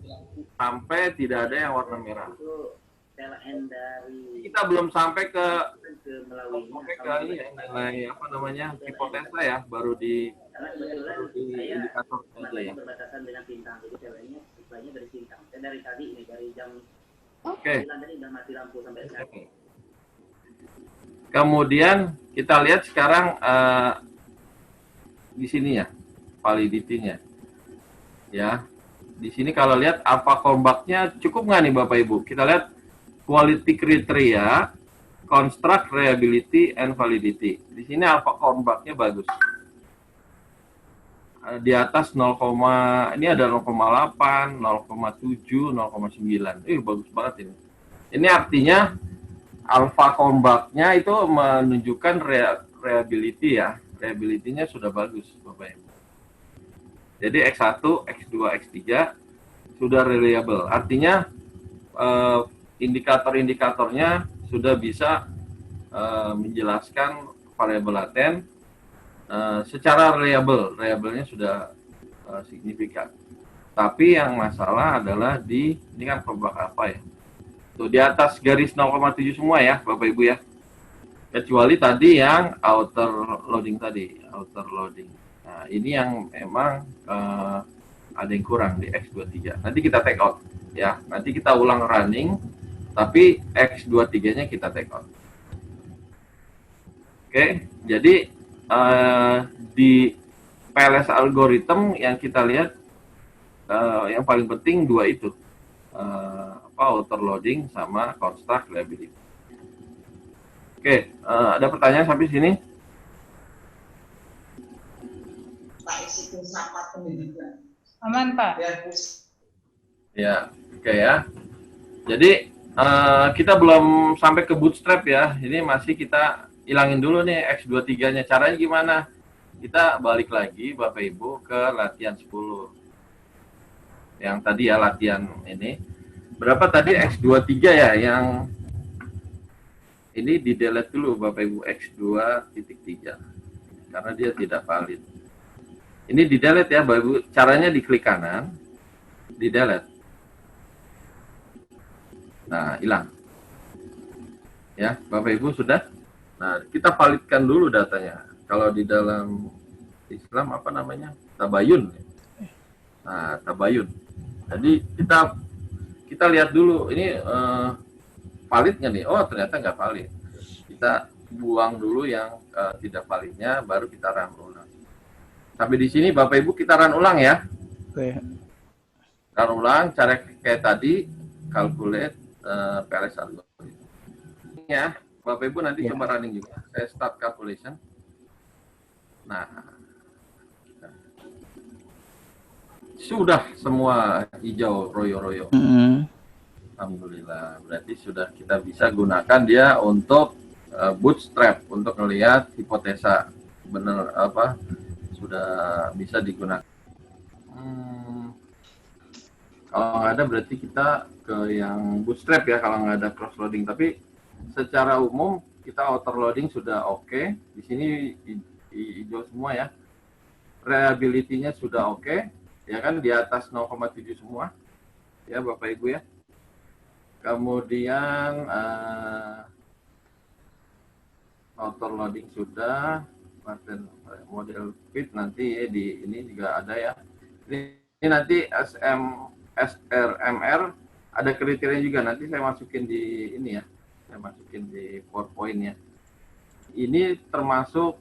sampai tidak ada yang warna merah. Kita belum sampai ke ini ya, nilai hipotesa ya, baru di indikator saja ya. Berbatasan dengan bintang, jadi PLN-nya istilahnya dari bintang. Dari tadi ini, dari jam 9 tadi udah mati lampu sampai sekarang. Kemudian kita lihat sekarang di sini ya, validity-nya. Ya. Di sini kalau lihat alpha comeback-nya cukup nggak nih Bapak Ibu? Kita lihat quality criteria, construct, reliability, and validity. Di sini alpha comeback-nya bagus. Di atas 0, ini ada 0,8, 0,7, 0,9. Bagus banget ini. Ini artinya alpha comeback-nya itu menunjukkan reliability ya. Reliability-nya sudah bagus Bapak Ibu. Jadi X1, X2, X3 sudah reliable. Artinya indikator-indikatornya sudah bisa menjelaskan variabel laten secara reliable. Reliable-nya sudah signifikan. Tapi yang masalah adalah ini kan comeback apa ya? Tuh di atas garis 0,7 semua ya Bapak Ibu ya. Kecuali tadi yang outer loading tadi, outer loading. Nah, ini yang memang ada yang kurang di X23. Nanti kita take out ya. Nanti kita ulang running, tapi X23-nya kita take out. Oke, jadi di PLS algorithm yang kita lihat yang paling penting dua itu. Outer loading sama construct reliability. Oke, ada pertanyaan sampai sini? Aman, Pak. Ya, oke ya. Jadi kita belum sampai ke bootstrap ya. Ini masih kita hilangin dulu nih X23-nya. Caranya gimana? Kita balik lagi Bapak Ibu ke latihan 10. Yang tadi ya latihan ini. Berapa tadi X23 ya yang ini di delete dulu Bapak Ibu X2.3 karena dia tidak valid. Ini di delete ya Bapak Ibu. Caranya diklik kanan, di delete. Nah, hilang. Ya, Bapak Ibu sudah. Nah, kita validkan dulu datanya. Kalau di dalam Islam apa namanya? Tabayun. Nah, tabayun. Jadi kita lihat dulu ini valid nggak nih? Oh, ternyata nggak valid. Kita buang dulu yang tidak validnya, baru kita run ulang. Sampai di sini Bapak Ibu kita run ulang ya. Oke. Run ulang, cara kayak tadi, calculate PLS algorithm. Ya, Bapak Ibu nanti coba running juga. Saya start calculation. Nah, sudah semua hijau royo-royo. Alhamdulillah, berarti sudah kita bisa gunakan dia untuk bootstrap, untuk melihat hipotesa benar apa sudah bisa digunakan. Kalau nggak ada berarti kita ke yang bootstrap ya kalau nggak ada cross loading. Tapi secara umum kita outer loading sudah oke. Di sini hijau semua ya. Reliability-nya sudah oke. Ya kan di atas 0,7 semua. Ya Bapak Ibu ya. Kemudian outer loading sudah. Model fit nanti ya, di ini juga ada ya. Ini nanti SRMR ada kriteria juga, nanti saya masukin di ini ya, saya masukin di PowerPoint ya. Ini termasuk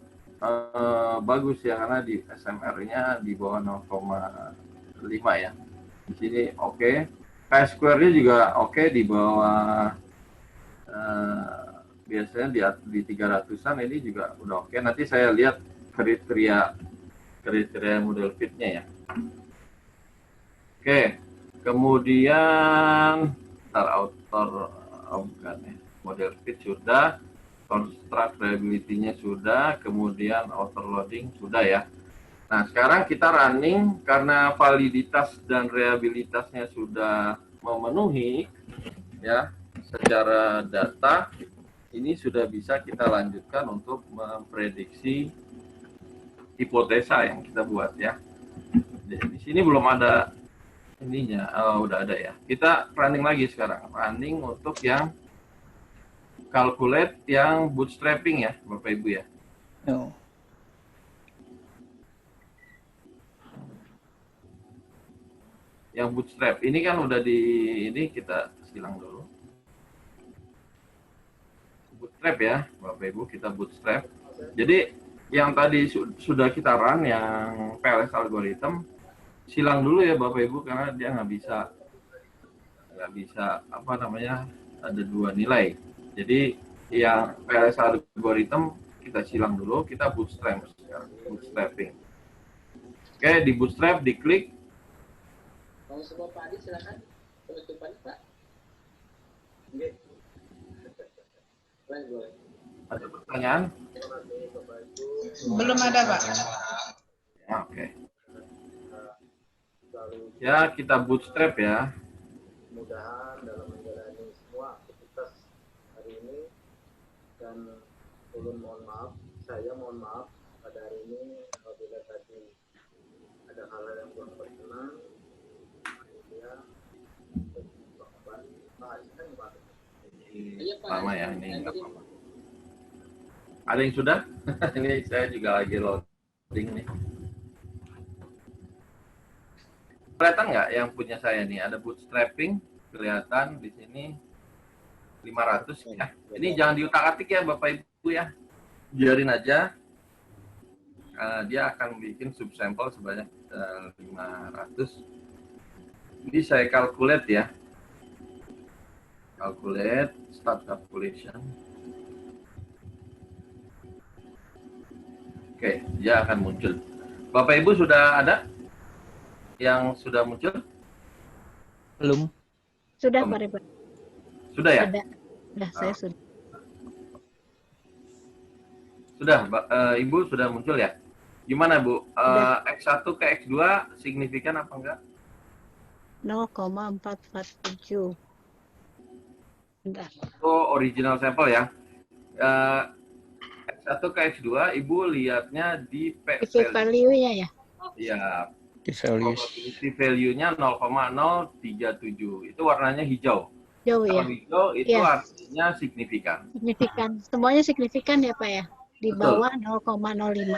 bagus ya karena di SMR-nya di bawah 0,5 ya. Di sini oke. Chi-square-nya juga oke di bawah biasanya di 300-an ini juga udah oke. Nanti saya lihat kriteria model fit-nya ya. Oke. Kemudian outer model fit sudah, construct reliability-nya sudah, kemudian outer loading sudah ya. Nah, sekarang kita running karena validitas dan reliabilitasnya sudah memenuhi ya secara data, ini sudah bisa kita lanjutkan untuk memprediksi hipotesa yang kita buat ya. Di sini belum ada ininya, udah ada ya. Kita running lagi sekarang, running untuk yang calculate yang bootstrapping ya, Bapak Ibu ya. Oh. Yang bootstrap, ini kan udah ini kita silang dulu. Bootstrap ya, Bapak Ibu, kita bootstrap. Jadi yang tadi sudah kita run, yang PLS algorithm, silang dulu ya Bapak Ibu karena dia nggak bisa apa namanya ada dua nilai. Jadi yang PLS algorithm kita silang dulu, kita bootstrapping. Oke, di bootstrap diklik. Mau sebut Pak Adi silakan penutupannya Pak. Boleh. Ada pertanyaan? Belum ada, Pak. Ya, oke. Ya, kita bootstrap ya. Mudah-mudahan dalam menjalani semua aktivitas hari ini dan ulun saya mohon maaf pada hari ini apabila tadi ada hal-hal yang kurang berkenan. Lama ya ini nggak apa-apa. Ada yang sudah? Ini saya juga lagi loading nih. Kelihatan nggak yang punya saya nih? Ada bootstrapping, kelihatan di sini 500 ya. Ini jangan diutak-atik ya Bapak Ibu ya. Biarin aja. Dia akan bikin subsample sebanyak 500. Ini saya calculate ya. Calculate, start calculation. Oke, dia akan muncul. Bapak Ibu sudah ada yang sudah muncul? Belum. Sudah, Belum. Pak Ridwan. Sudah ya? Sudah, saya sudah. Sudah, Ibu sudah muncul ya? Gimana Bu? X1 ke X2 signifikan apa enggak? 0,447. Bentar. Itu original sampel ya. X1 ke X2, Ibu lihatnya di P Value-nya ya? Iya, Di-values. probability value-nya 0,037. Itu warnanya hijau. Jauh Kalau ya? hijau itu Iya. artinya signifikan. Signifikan. Semuanya signifikan ya, Pak ya? Di Betul. bawah 0,05.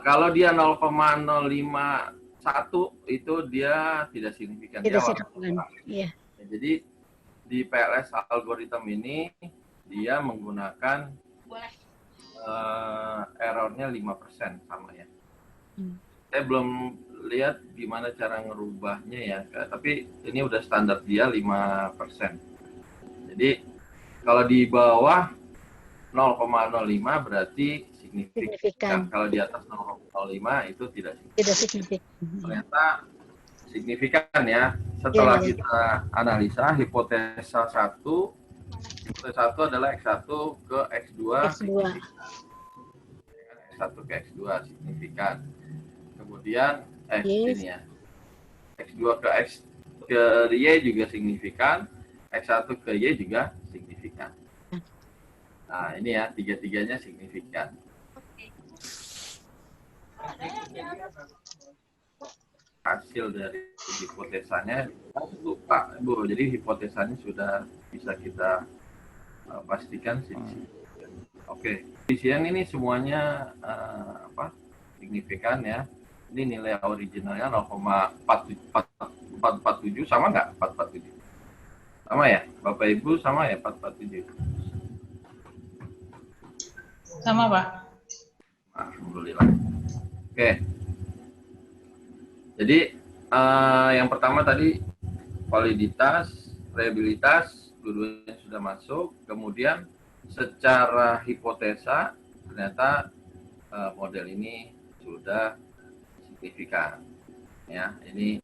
Kalau dia 0,051 itu dia tidak signifikan. Tidak Dia warna signifikan. merah. Iya. Jadi di PLS algoritma ini dia menggunakan errornya 5% sama ya. Saya belum lihat gimana cara ngerubahnya ya, tapi ini udah standar dia 5%. Jadi kalau di bawah 0,05 berarti signifikan. Kalau di atas 0,05 itu tidak signifikan. Tidak signifikan. Ternyata signifikan ya. Setelah Ya. kita analisa hipotesa 1 adalah X1 ke X2 signifikan. X1 ke X2 signifikan. Kemudian ini ya. X2 ke Y juga signifikan, X1 ke Y juga signifikan. Nah, ini ya, tiga-tiganya signifikan. Hasil dari hipotesanya, Pak, Bu, jadi hipotesanya sudah bisa kita pastikan sih. Oke, di sini ini semuanya signifikan ya. Ini nilai originalnya 0,447, sama nggak 447? Sama ya, Bapak Ibu, sama ya 447? Sama, Pak. Alhamdulillah. Oke. Jadi yang pertama tadi validitas, reliabilitas, dua-duanya sudah masuk. Kemudian secara hipotesa ternyata model ini sudah signifikan. Ya, ini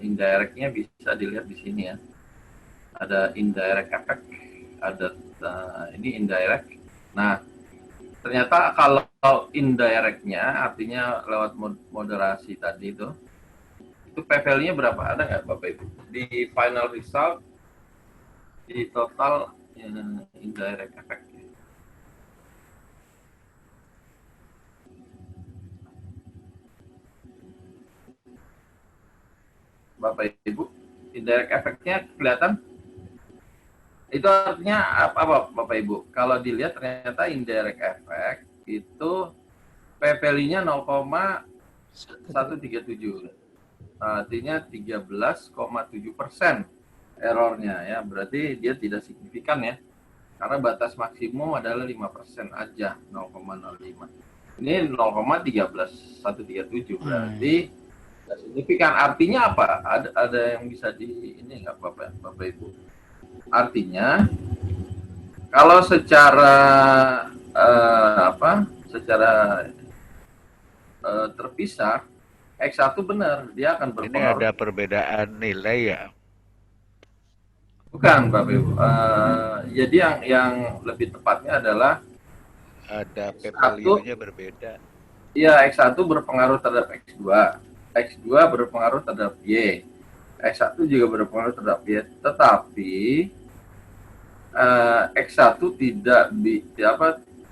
indirectnya bisa dilihat di sini ya. Ada indirect effect, ada ini indirect. Nah, ternyata kalau indirectnya artinya lewat moderasi tadi itu p-value-nya berapa? Ada nggak Bapak Ibu? Di final result, di total indirect effect. Bapak Ibu, indirect effect-nya kelihatan? Itu artinya apa Bapak Ibu? Kalau dilihat ternyata indirect effect itu p-value-nya 0,137. Artinya 13,7% errornya ya. Berarti dia tidak signifikan ya. Karena batas maksimum adalah 5% aja, 0,05. Ini 0,137 berarti tidak signifikan. Artinya apa? Ada yang bisa di ini nggak Bapak Ibu? Artinya kalau secara terpisah X1 benar, dia akan berpengaruh. Ini ada perbedaan nilai ya? Bukan, Bapak Ibu. Jadi yang lebih tepatnya adalah ada p-value-nya berbeda. Iya, X1 berpengaruh terhadap X2. X2 berpengaruh terhadap Y. X1 juga berpengaruh terhadap Y. Tetapi X1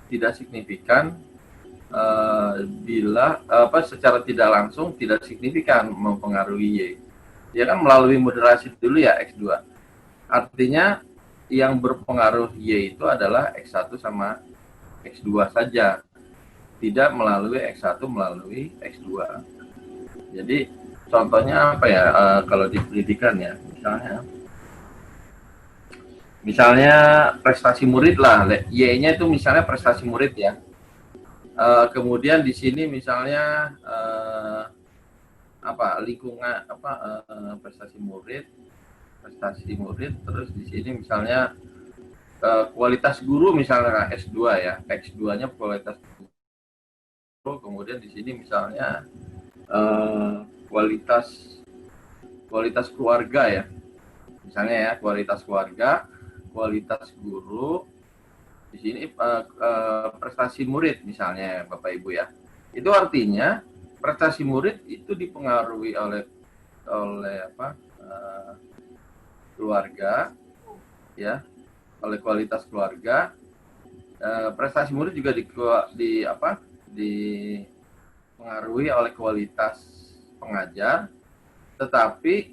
tidak signifikan bila secara tidak langsung tidak signifikan mempengaruhi Y. Dia kan melalui moderasi dulu ya X2. Artinya yang berpengaruh Y itu adalah X1 sama X2 saja. Tidak melalui X1 melalui X2. Jadi contohnya apa ya kalau di pendidikan ya, misalnya prestasi murid lah, Y-nya itu misalnya prestasi murid ya. Kemudian di sini misalnya lingkungan prestasi murid, terus di sini misalnya kualitas guru misalnya S2 ya, X2-nya kualitas guru, kemudian di sini misalnya kualitas keluarga ya. Misalnya ya, kualitas keluarga, kualitas guru, di sini prestasi murid misalnya Bapak Ibu ya. Itu artinya prestasi murid itu dipengaruhi oleh keluarga ya, oleh kualitas keluarga. Prestasi murid juga dipengaruhi oleh kualitas pengajar, tetapi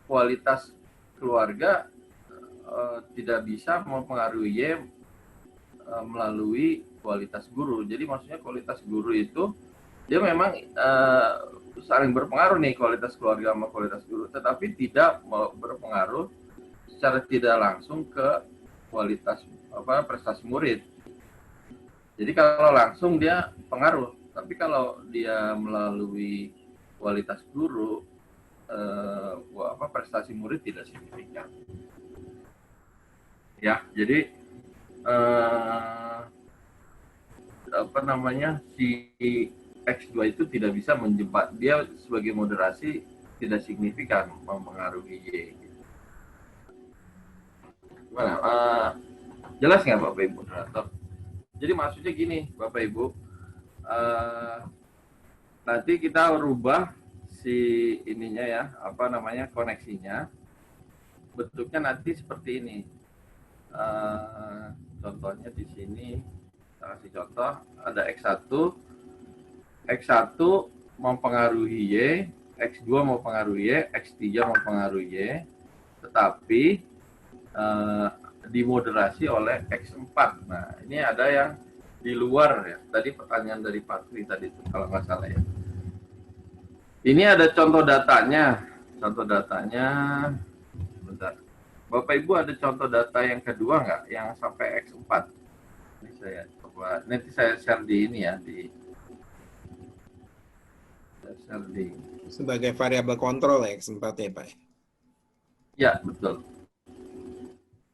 kualitas keluarga tidak bisa mempengaruhi melalui kualitas guru. Jadi maksudnya kualitas guru itu dia memang saling berpengaruh nih, kualitas keluarga sama kualitas guru, tetapi tidak berpengaruh secara tidak langsung ke kualitas prestasi murid. Jadi kalau langsung dia pengaruh, tapi kalau dia melalui kualitas guru, prestasi murid tidak signifikan. Ya, jadi si X2 itu tidak bisa menjembat, dia sebagai moderasi tidak signifikan mempengaruhi Y. Gimana? Jelas nggak Bapak Ibu moderator? Jadi maksudnya gini Bapak Ibu, nanti kita rubah si ininya ya, koneksinya, bentuknya nanti seperti ini. Contohnya di sini, kita kasih contoh, ada X1 mempengaruhi Y, X2 mempengaruhi Y, X3 mempengaruhi Y, tetapi dimoderasi oleh X4. Nah, ini ada yang di luar ya. Tadi pertanyaan dari Pak Tri tadi itu, kalau nggak salah ya. Ini ada contoh datanya. Contoh datanya, bentar. Bapak Ibu ada contoh data yang kedua nggak? Yang sampai X4. Ini saya coba, nanti saya share di ini ya, sebagai variabel kontrol ya X4 ya Pak? Ya, betul.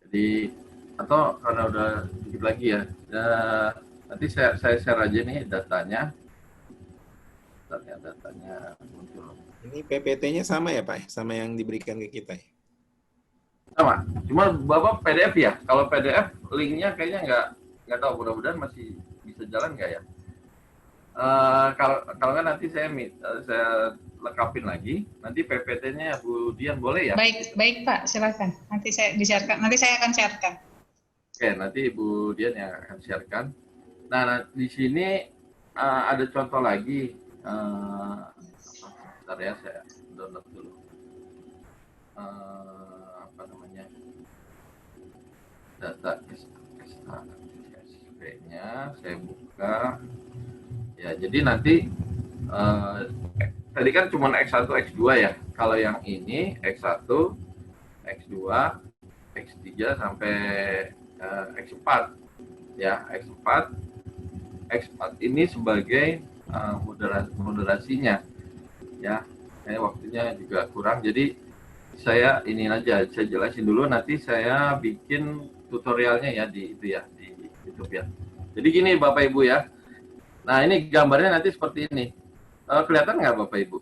Jadi, atau karena udah sedikit lagi ya, nanti saya share aja nih datanya. Datanya muncul. Ini PPT-nya sama ya Pak? Sama yang diberikan ke kita ya? Sama, cuma Bapak PDF ya? Kalau PDF linknya kayaknya nggak tahu, mudah-mudahan masih bisa jalan nggak ya? Kalau nggak nanti saya lengkapin lagi. Nanti PPT-nya Bu Dian boleh ya? Baik Pak, silakan. Nanti saya akan sharekan. Oke, nanti Bu Dian yang akan sharekan. Nah, di sini ada contoh lagi. Bentar ya, saya download dulu. Data SPP-nya saya buka. Ya, jadi nanti tadi kan cuma X1, X2 ya. Kalau yang ini X1, X2, X3 sampai X4. Ya, X4 ini sebagai moderasinya. Ya, waktunya juga kurang. Jadi saya ini aja, saya jelasin dulu, nanti saya bikin tutorialnya ya di YouTube ya. Jadi gini Bapak Ibu ya. Nah, ini gambarnya nanti seperti ini. Kelihatan nggak Bapak Ibu?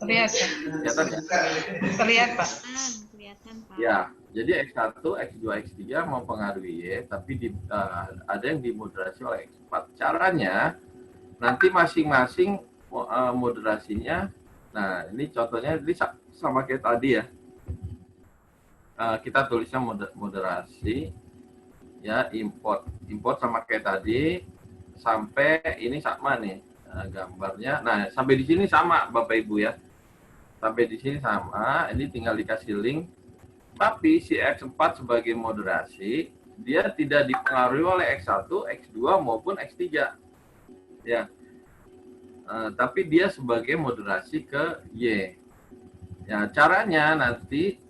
Kelihatan. Kelihatan ya? Terlihat Pak. Kelihatan Pak. Ya, jadi X1, X2, X3 mempengaruhi Y, tapi ada yang dimoderasi oleh X4. Caranya, nanti masing-masing moderasinya, nah ini contohnya ini sama kayak tadi ya. Kita tulisnya moderasi, ya import sama kayak tadi, sampai ini sama nih gambarnya. Nah, sampai di sini sama Bapak Ibu ya. Sampai di sini sama, ini tinggal dikasih link. Tapi si X4 sebagai moderasi, dia tidak dipengaruhi oleh X1, X2 maupun X3. Ya. Tapi dia sebagai moderasi ke Y. Ya, caranya nanti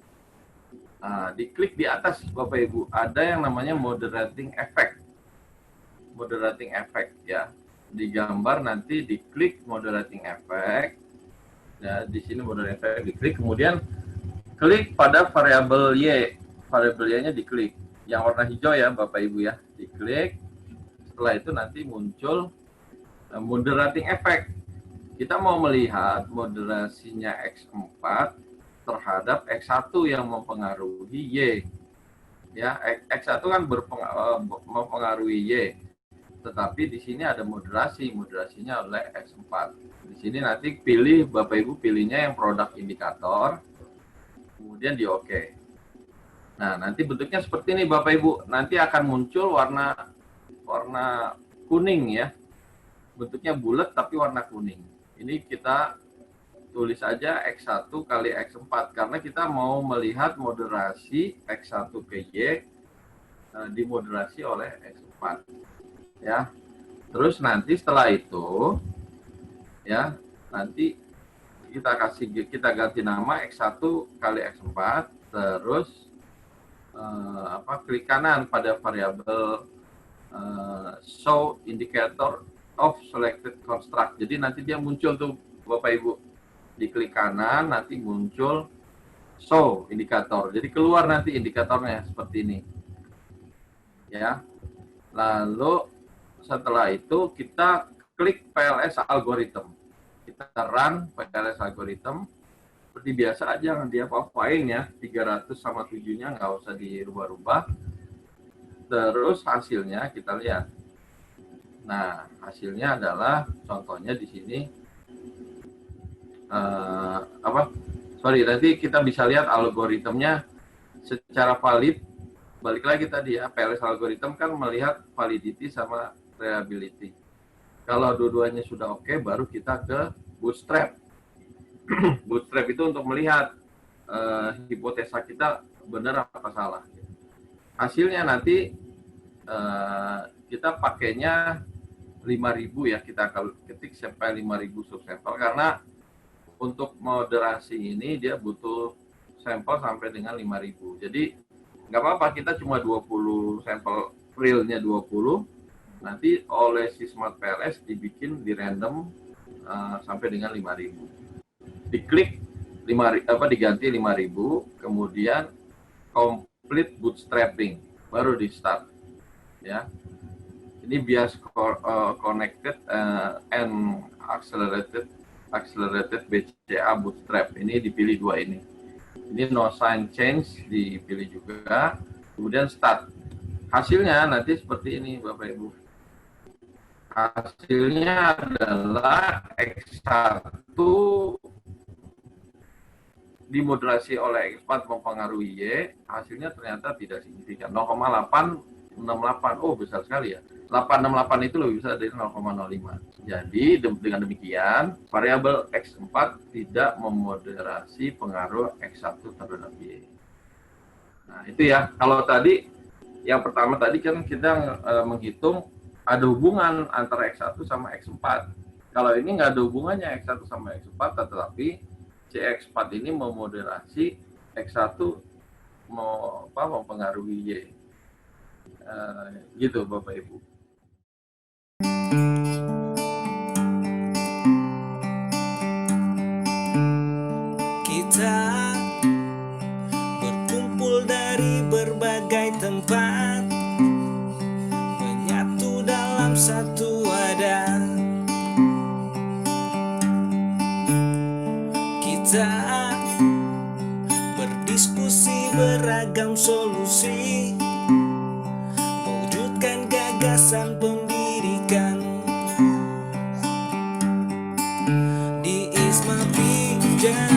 diklik di atas Bapak Ibu, ada yang namanya moderating effect. Moderating effect ya. Di gambar nanti diklik moderating effect. Ya, di sini moderating effect diklik, kemudian klik pada variabel Y. Variabel Y-nya diklik. Yang warna hijau ya Bapak Ibu ya, diklik. Setelah itu nanti muncul moderating effect. kita mau melihat moderasinya X4 terhadap X1 yang mempengaruhi Y. Ya, X1 kan mempengaruhi Y. Tetapi di sini ada moderasinya oleh X4. Di sini nanti pilih, Bapak Ibu pilihnya yang produk indikator, kemudian di OK. Nah, nanti bentuknya seperti ini Bapak Ibu. Nanti akan muncul warna kuning ya. Bentuknya bulat tapi warna kuning. Ini kita tulis aja X1 kali X4 karena kita mau melihat moderasi X1 ke Y dimoderasi oleh X4. Ya. Terus nanti setelah itu ya, nanti kita ganti nama X1 kali X4 terus klik kanan pada variabel show indicator of selected construct. Jadi nanti dia muncul tuh Bapak Ibu. Diklik kanan nanti muncul show indikator. Jadi keluar nanti indikatornya seperti ini. Ya. Lalu setelah itu kita klik PLS algorithm. Kita run PLS algorithm. Seperti biasa aja, dia apa-apain ya. 300 sama 7-nya nggak usah dirubah-rubah. Terus hasilnya kita lihat. Nah, hasilnya adalah contohnya di sini nanti kita bisa lihat algoritmnya secara valid. Balik lagi tadi ya, PLS algorithm kan melihat validity sama reliability. Kalau dua-duanya sudah oke, baru kita ke bootstrap. Bootstrap itu untuk melihat hipotesa kita benar apa salah. Hasilnya nanti kita pakainya 5.000 ya, kita ketik sampai 5.000 subsampel karena untuk moderasi ini dia butuh sampel sampai dengan 5.000. Jadi nggak apa-apa, kita cuma 20 sampel, realnya 20, nanti oleh si Smart PLS dibikin di random sampai dengan 5.000. Diklik diganti 5.000, kemudian complete bootstrapping, baru di start. Ya. Ini bias connected and accelerated BCA bootstrap. Ini dipilih dua ini. Ini no sign change dipilih juga. Kemudian start. Hasilnya nanti seperti ini Bapak Ibu. Hasilnya adalah X1 dimoderasi oleh X4 mempengaruhi Y. Hasilnya ternyata tidak signifikan. 0,868. Oh, besar sekali ya. 868 itu lebih besar dari 0,05. Jadi dengan demikian variabel X4 tidak memoderasi pengaruh X1 terhadap Y. Nah itu ya. Kalau tadi yang pertama tadi kan kita menghitung ada hubungan antara X1 sama X4. Kalau ini nggak ada hubungannya X1 sama X4, tetapi CX4 ini memoderasi X1 mempengaruhi Y. Gitu Bapak Ibu. Kita berkumpul dari berbagai tempat, menyatu dalam satu wadah. Kita berdiskusi beragam solusi, mewujudkan gagasan pendidikan. Di Isma Pijak